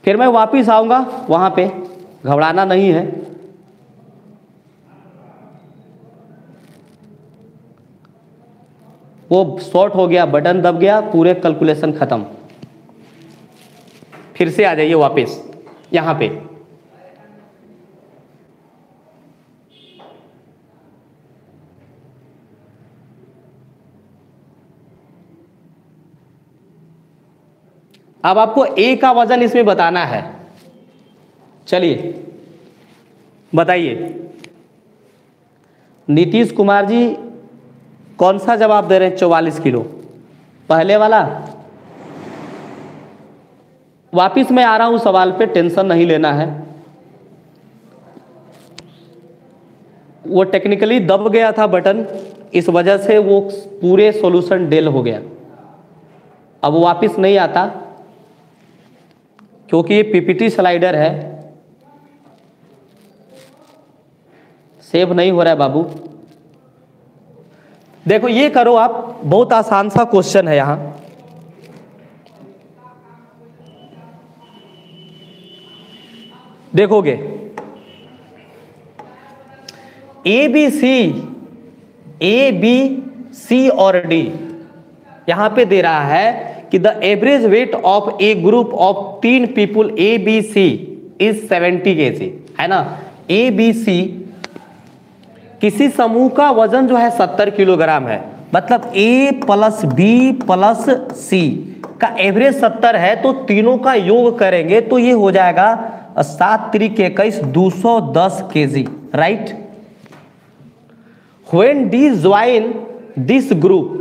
फिर मैं वापस आऊंगा वहां पे, घबराना नहीं है। वो शॉर्ट हो गया, बटन दब गया, पूरे कैलकुलेशन खत्म। फिर से आ जाइए वापस यहां पे। अब आपको ए का वजन इसमें बताना है। चलिए बताइए, नीतीश कुमार जी कौन सा जवाब दे रहे हैं? 44 किलो, पहले वाला। वापिस मैं आ रहा हूं सवाल पे, टेंशन नहीं लेना है। वो टेक्निकली दब गया था बटन, इस वजह से वो पूरे सॉल्यूशन डेल हो गया। अब वो वापिस नहीं आता क्योंकि ये पीपीटी स्लाइडर है, सेव नहीं हो रहा है बाबू। देखो ये करो आप, बहुत आसान सा क्वेश्चन है यहां। देखोगे ए बी सी और डी यहां पे दे रहा है कि the average weight of a group of 3 people A B C is 70 kg, है ना। ए बी सी किसी समूह का वजन जो है 70 किलोग्राम है, मतलब ए प्लस बी प्लस सी का एवरेज 70 है, तो तीनों का योग करेंगे तो ये हो जाएगा 7 त्रिक 21 210 kg, right. When D join this group,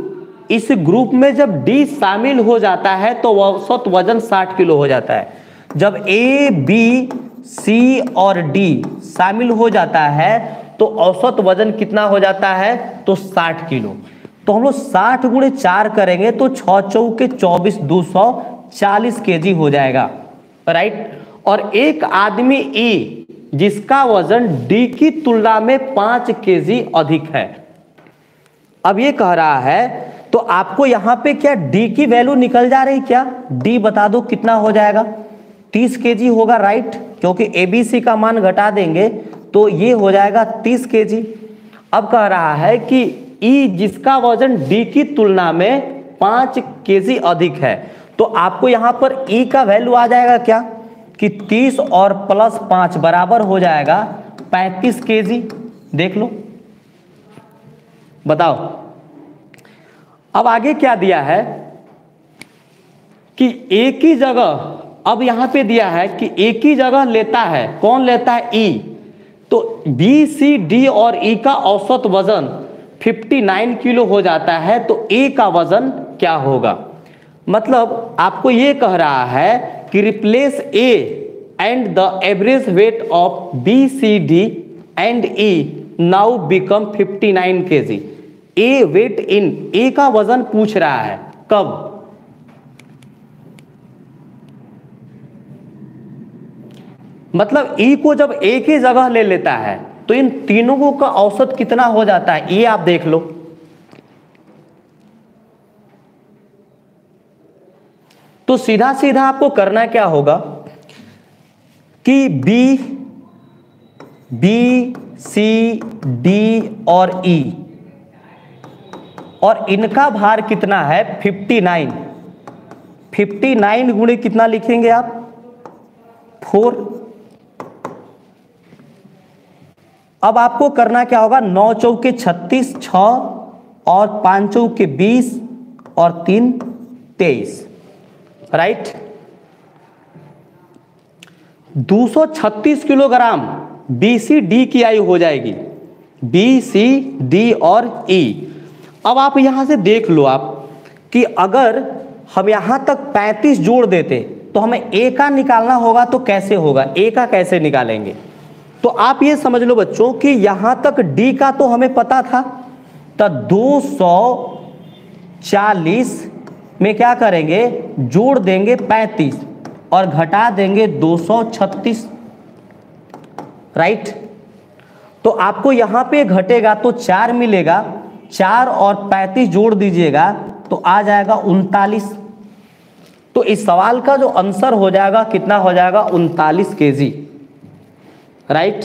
इस ग्रुप में जब डी शामिल हो जाता है तो औसत वजन 60 किलो हो जाता है। जब ए बी सी और डी शामिल हो जाता है तो औसत वजन कितना हो जाता है? तो 60 किलो। तो हम लोग 60 गुणे 4 करेंगे तो 6 चौके 24 240 kg हो जाएगा, राइट। और एक आदमी ए जिसका वजन डी की तुलना में 5 kg अधिक है। अब ये कह रहा है तो आपको यहां पे क्या डी की वैल्यू निकल जा रही क्या? डी बता दो कितना हो जाएगा? 30 kg होगा, राइट, क्योंकि एबीसी का मान घटा देंगे तो ये हो जाएगा 30 kg। अब कह रहा है कि ई जिसका वजन डी की तुलना में 5 kg अधिक है, तो आपको यहां पर ई का वैल्यू आ जाएगा क्या कि 30 और प्लस 5 बराबर हो जाएगा 35 kg। देख लो, बताओ। अब आगे क्या दिया है कि एक ही जगह, अब यहां पे दिया है कि एक ही जगह लेता है, कौन लेता है? ई। तो बी सी डी और ई का औसत वजन 59 किलो हो जाता है तो ए का वजन क्या होगा। मतलब आपको ये कह रहा है कि replace A and the average weight of B C D and E now become 59 kg। A weight in, A का वजन पूछ रहा है कब। मतलब ई को जब ए की जगह ले लेता है तो इन तीनों का औसत कितना हो जाता है, ये आप देख लो। तो सीधा सीधा आपको करना क्या होगा कि बी, बी, सी, डी और ई, और इनका भार कितना है 59। 59 गुणे कितना लिखेंगे आप 4। अब आपको करना क्या होगा, 9 चौके 36, 6 और 5 चौके 20 और 3 23, right. 236 kilogram B C D की आयु हो जाएगी, बी सी डी और ई। अब आप यहां से देख लो आप कि अगर हम यहां तक 35 जोड़ देते तो हमें ए का निकालना होगा, तो कैसे होगा, ए का कैसे निकालेंगे। तो आप ये समझ लो बच्चों कि यहां तक डी का तो हमें पता था, तो 240 में क्या करेंगे, जोड़ देंगे 35 और घटा देंगे 236, राइट। तो आपको यहां पे घटेगा तो 4 मिलेगा, 4 और 35 जोड़ दीजिएगा तो आ जाएगा 39। तो इस सवाल का जो आंसर हो जाएगा कितना हो जाएगा 39 kg, राइट।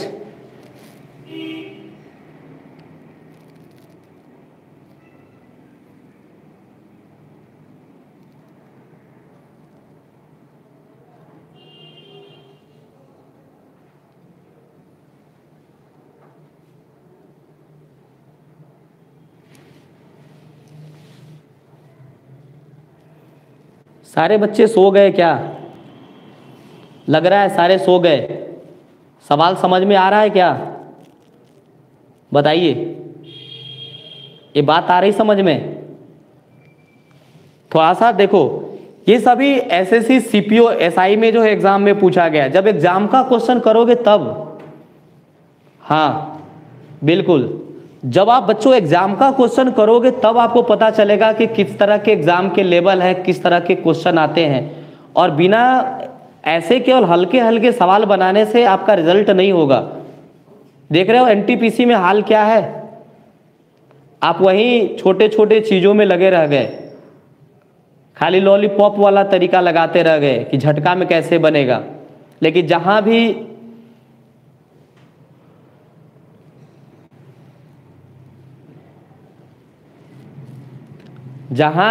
सारे बच्चे सो गए क्या, लग रहा है सारे सो गए। सवाल समझ में आ रहा है क्या, बताइए, ये बात आ रही समझ में। थोड़ा सा देखो, ये सभी एसएससी सीपीओ एसआई में जो है एग्जाम में पूछा गया, जब एग्जाम का क्वेश्चन करोगे तब, हाँ बिल्कुल, जब आप बच्चों एग्जाम का क्वेश्चन करोगे तब आपको पता चलेगा कि किस तरह के एग्जाम के लेवल है, किस तरह के क्वेश्चन आते हैं। और बिना ऐसे केवल हल्के हल्के सवाल बनाने से आपका रिजल्ट नहीं होगा। देख रहे हो एनटीपीसी में हाल क्या है, आप वहीं छोटे छोटे चीजों में लगे रह गए, खाली लॉलीपॉप वाला तरीका लगाते रह गए कि झटका में कैसे बनेगा। लेकिन जहां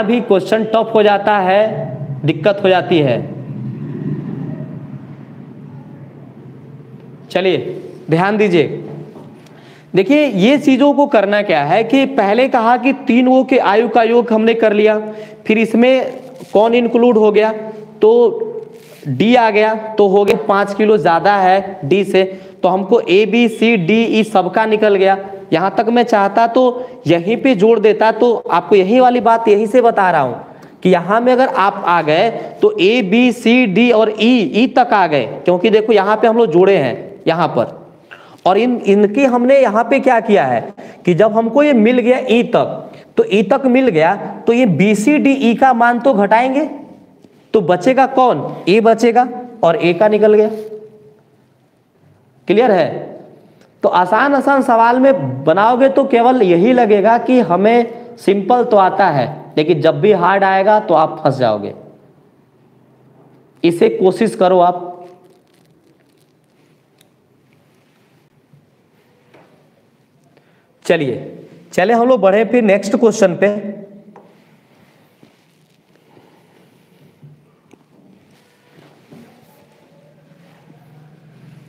भी क्वेश्चन टफ हो जाता है दिक्कत हो जाती है। चलिए ध्यान दीजिए, देखिए ये चीजों को करना क्या है कि पहले कहा कि तीनों के आयु का योग हमने कर लिया, फिर इसमें कौन इंक्लूड हो गया, तो डी आ गया, तो हो गया 5 किलो ज्यादा है डी से, तो हमको ए बी सी डी ई सबका निकल गया। यहां तक मैं चाहता तो यहीं पे जोड़ देता, तो आपको यही वाली बात यहीं से बता रहा हूं कि यहां में अगर आप आ गए तो ए बी सी डी और ई तक आ गए, क्योंकि देखो यहां पे हम लोग जोड़े हैं यहां पर, और इनकी हमने यहां पे क्या किया है कि जब हमको ये मिल गया ई तक, तो ई तक मिल गया तो ये बी सी डी ई का मान तो घटाएंगे, तो बचेगा कौन, ए बचेगा, और ए का निकल गया। क्लियर है। तो आसान आसान सवाल में बनाओगे तो केवल यही लगेगा कि हमें सिंपल तो आता है, लेकिन जब भी हार्ड आएगा तो आप फंस जाओगे। इसे कोशिश करो आप। चले हम लोग बढ़े फिर नेक्स्ट क्वेश्चन पे।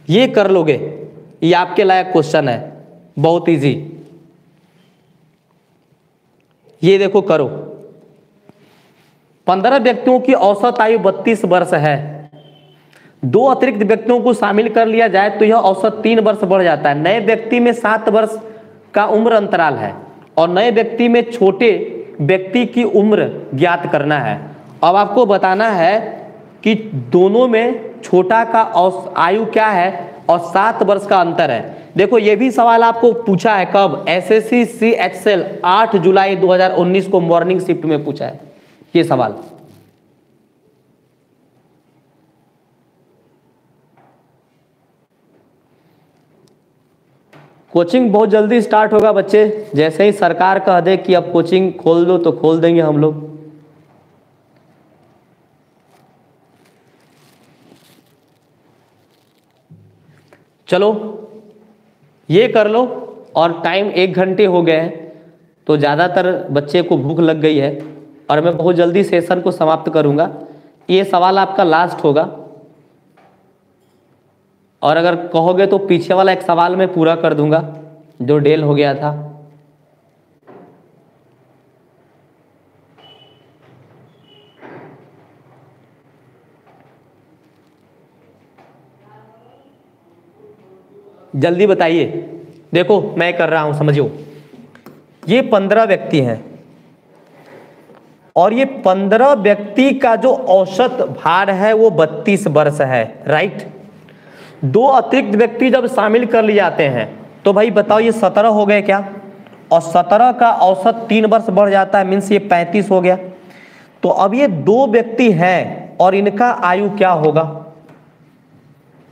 ये कर लोगे, ये आपके लायक क्वेश्चन है, बहुत इजी। ये देखो करो, 15 व्यक्तियों की औसत आयु 32 वर्ष है, 2 अतिरिक्त व्यक्तियों को शामिल कर लिया जाए तो यह औसत 3 वर्ष बढ़ जाता है। नए व्यक्ति में 7 वर्ष का उम्र अंतराल है और नए व्यक्ति में छोटे व्यक्ति की उम्र ज्ञात करना है। अब आपको बताना है कि दोनों में छोटा का आयु क्या है और 7 वर्ष का अंतर है। देखो ये भी सवाल आपको पूछा है कब, एसएससी CHSL 8 जुलाई 2019 को मॉर्निंग शिफ्ट में पूछा है ये सवाल। कोचिंग बहुत जल्दी स्टार्ट होगा बच्चे, जैसे ही सरकार कह दे कि अब कोचिंग खोल दो तो खोल देंगे हम लोग। चलो ये कर लो, और टाइम 1 घंटे हो गए हैं तो ज़्यादातर बच्चे को भूख लग गई है और मैं बहुत जल्दी सेशन को समाप्त करूंगा। ये सवाल आपका लास्ट होगा, और अगर कहोगे तो पीछे वाला एक सवाल मैं पूरा कर दूंगा जो डेल हो गया था। जल्दी बताइए, देखो मैं कर रहा हूं, समझो। ये 15 व्यक्ति हैं और ये 15 व्यक्ति का जो औसत भार है वो 32 वर्ष है, राइट। 2 अतिरिक्त व्यक्ति जब शामिल कर लिए जाते हैं तो भाई बताओ ये 17 हो गए क्या, और 17 का औसत 3 वर्ष बढ़ जाता है, मीन्स ये 35 हो गया। तो अब ये 2 व्यक्ति हैं और इनका आयु क्या होगा।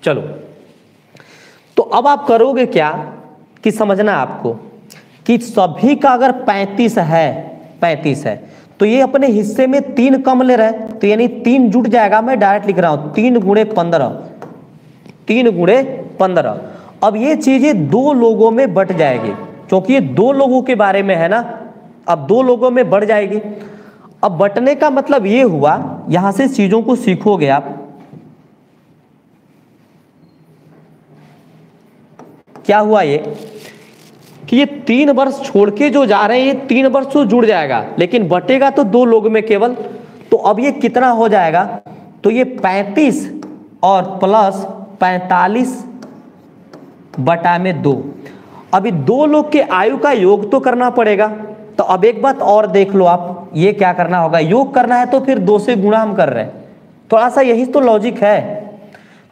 चलो तो अब आप करोगे क्या कि समझना आपको कि सभी का अगर 35 है तो ये अपने हिस्से में 3 कम ले रहे हैं, तो यानी 3 जुट जाएगा। मैं डायरेक्ट लिख रहा हूं 3 गुणे 15, 3 गुणे 15। अब ये चीजें 2 लोगों में बट जाएगी, क्योंकि ये 2 लोगों के बारे में है ना। अब 2 लोगों में बढ़ जाएगी। अब बटने का मतलब ये हुआ, यहां से चीजों को सीखोगे आप। क्या हुआ ये कि ये 3 वर्ष छोड़ के जो जा रहे हैं, ये 3 वर्ष तो जुड़ जाएगा, लेकिन बटेगा तो 2 लोग में केवल। तो अब ये कितना हो जाएगा, तो ये 35 और प्लस 45 बटा में 2। अभी 2 लोग के आयु का योग तो करना पड़ेगा। तो अब एक बात और देख लो आप, ये क्या करना होगा, योग करना है तो फिर 2 से गुणा हम कर रहे हैं, थोड़ा सा यही तो लॉजिक है।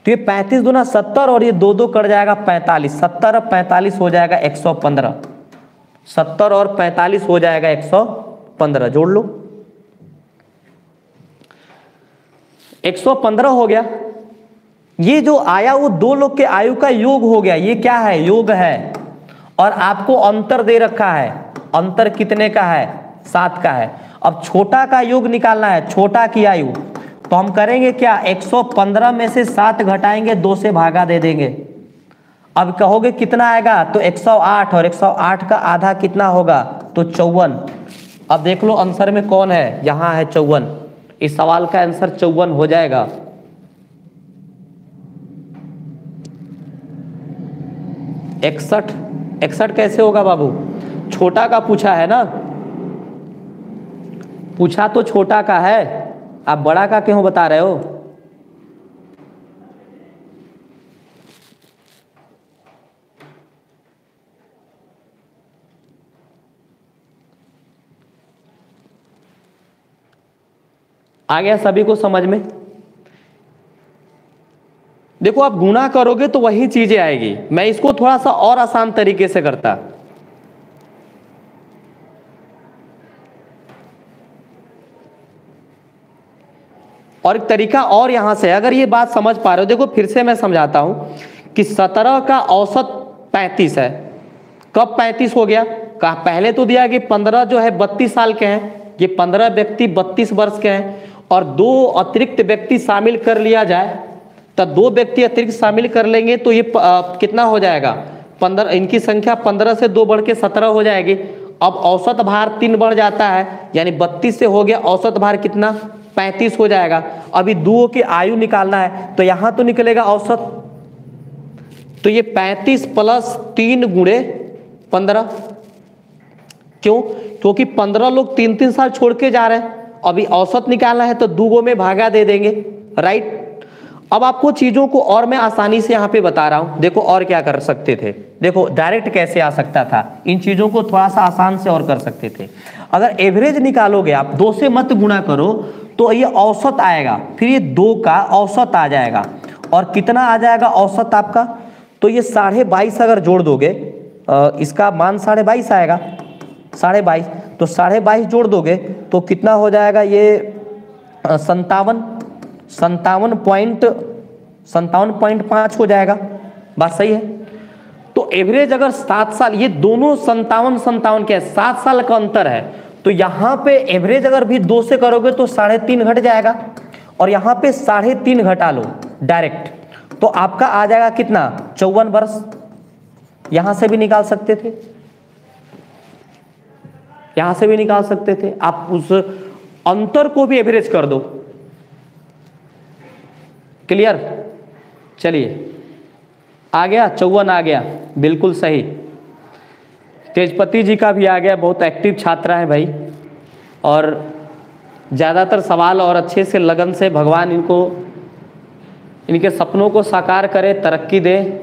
तो ये 35 दूना 70 और ये 2 कट जाएगा 45, 70 और 45 हो जाएगा 115, 70 और 45 हो जाएगा 115, जोड़ लो 115 हो गया। ये जो आया वो 2 लोग के आयु का योग हो गया, ये क्या है, योग है। और आपको अंतर दे रखा है, अंतर कितने का है, 7 का है। अब छोटा का योग निकालना है, छोटा की आयु, तो हम करेंगे क्या, 115 में से 7 घटाएंगे, 2 से भागा दे देंगे। अब कहोगे कितना आएगा, तो 108, और 108 का आधा कितना होगा, तो 54। अब देख लो आंसर में कौन है, यहां है 54। इस सवाल का आंसर 54 हो जाएगा। इकसठ कैसे होगा बाबू, छोटा का पूछा है ना, पूछा तो छोटा का है, आप बड़ा का क्यों बता रहे हो। आ गया सभी को समझ में। देखो आप गुणा करोगे तो वही चीजें आएगी, मैं इसको थोड़ा सा और आसान तरीके से करता। और एक तरीका और यहां से, अगर ये बात समझ पा रहे हो, देखो फिर से मैं समझाता हूं कि 17 का औसत 35 है। कब 35 हो गया, कहा पहले तो दिया कि 15 जो है 32 साल के हैं, ये 15 व्यक्ति 32 वर्ष के हैं, और 2 अतिरिक्त व्यक्ति शामिल कर लिया जाए, तब 2 व्यक्ति अतिरिक्त शामिल कर लेंगे तो ये कितना हो जाएगा, 15, इनकी संख्या 15 से 2 बढ़ के 17 हो जाएगी। अब औसत भार 3 बढ़ जाता है, यानी 32 से हो गया, औसत भार कितना, 35 हो जाएगा। अभी 2 की आयु निकालना है, तो यहां तो निकलेगा औसत, तो ये 35 प्लस 3 गुणे 15। क्यों, क्योंकि 15 लोग 3-3 साल छोड़ के जा रहे हैं, अभी औसत निकालना है तो 2 में भागा दे देंगे, राइट। अब आपको चीजों को और मैं आसानी से यहाँ पे बता रहा हूं। देखो और क्या कर सकते थे, देखो डायरेक्ट कैसे आ सकता था, इन चीजों को थोड़ा सा आसान से और कर सकते थे। अगर एवरेज निकालोगे आप, 2 से मत गुणा करो तो ये औसत आएगा, फिर ये 2 का औसत आ जाएगा, और कितना आ जाएगा औसत आपका, तो ये 22.5 अगर जोड़ दोगे, इसका मान 22.5 आएगा, 22.5, तो 22.5 जोड़ दोगे तो कितना हो जाएगा, ये 57.5 हो जाएगा। बात सही है। तो एवरेज अगर 7 साल, ये दोनों 57 क्या है, 7 साल का अंतर है, तो यहाँ पे एवरेज अगर भी 2 से करोगे तो 3.5 घट जाएगा, और यहाँ पे 3.5 घटा लो डायरेक्ट, तो आपका आ जाएगा कितना, 54 वर्ष। यहां से भी निकाल सकते थे, यहां से भी निकाल सकते थे, आप उस अंतर को भी एवरेज कर दो। क्लियर? चलिए आ गया, 54 आ गया, बिल्कुल सही। तेजपति जी का भी आ गया, बहुत एक्टिव छात्रा है भाई, और ज़्यादातर सवाल और अच्छे से लगन से, भगवान इनको, इनके सपनों को साकार करे, तरक्की दे,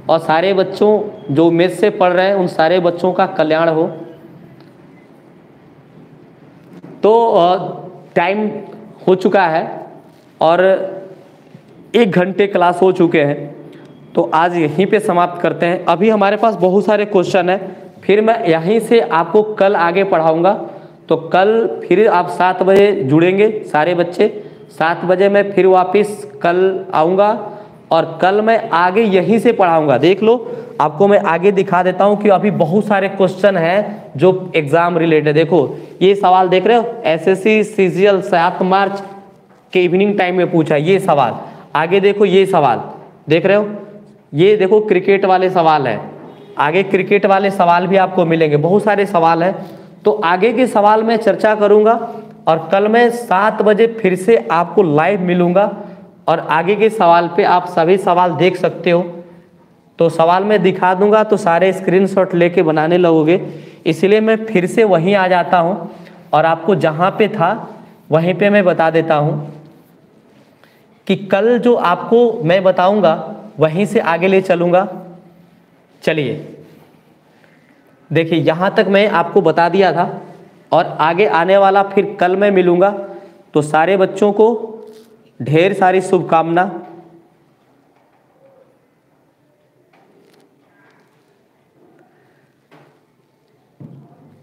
और सारे बच्चों जो मेथ से पढ़ रहे हैं उन सारे बच्चों का कल्याण हो। तो टाइम हो चुका है और 1 घंटे क्लास हो चुके हैं, तो आज यहीं पे समाप्त करते हैं। अभी हमारे पास बहुत सारे क्वेश्चन हैं, फिर मैं यहीं से आपको कल आगे पढ़ाऊंगा। तो कल फिर आप 7 बजे जुड़ेंगे सारे बच्चे, 7 बजे मैं फिर वापस कल आऊँगा, और कल मैं आगे यहीं से पढ़ाऊँगा। देख लो, आपको मैं आगे दिखा देता हूँ कि अभी बहुत सारे क्वेश्चन हैं जो एग्ज़ाम रिलेटेड। देखो ये सवाल देख रहे हो, एसएससी सीजीएल 7 मार्च के इवनिंग टाइम में पूछा ये सवाल। आगे देखो ये सवाल देख रहे हो, ये देखो क्रिकेट वाले सवाल है, आगे क्रिकेट वाले सवाल भी आपको मिलेंगे, बहुत सारे सवाल हैं। तो आगे के सवाल मैं चर्चा करूंगा, और कल मैं 7 बजे फिर से आपको लाइव मिलूंगा, और आगे के सवाल पे आप सभी सवाल देख सकते हो। तो सवाल मैं दिखा दूंगा तो सारे स्क्रीनशॉट लेके बनाने लगोगे, इसलिए मैं फिर से वहीं आ जाता हूँ, और आपको जहाँ पे था वहीं पे मैं बता देता हूँ कि कल जो आपको मैं बताऊंगा वहीं से आगे ले चलूँगा। चलिए देखिए, यहाँ तक मैं आपको बता दिया था, और आगे आने वाला फिर कल मैं मिलूँगा। तो सारे बच्चों को ढेर सारी शुभकामना।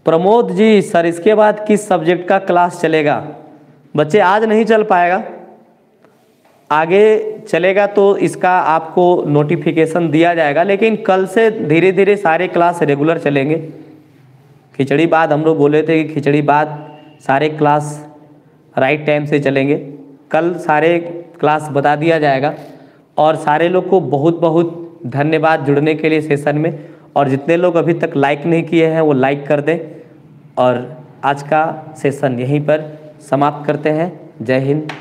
प्रमोद जी, सर इसके बाद किस सब्जेक्ट का क्लास चलेगा? बच्चे आज नहीं चल पाएगा, आगे चलेगा तो इसका आपको नोटिफिकेशन दिया जाएगा, लेकिन कल से धीरे धीरे सारे क्लास रेगुलर चलेंगे। खिचड़ी बाद हम लोग बोले थे कि खिचड़ी बाद सारे क्लास राइट टाइम से चलेंगे। कल सारे क्लास बता दिया जाएगा, और सारे लोग को बहुत बहुत धन्यवाद जुड़ने के लिए सेशन में, और जितने लोग अभी तक लाइक नहीं किए हैं वो लाइक कर दें। और आज का सेशन यहीं पर समाप्त करते हैं। जय हिंद।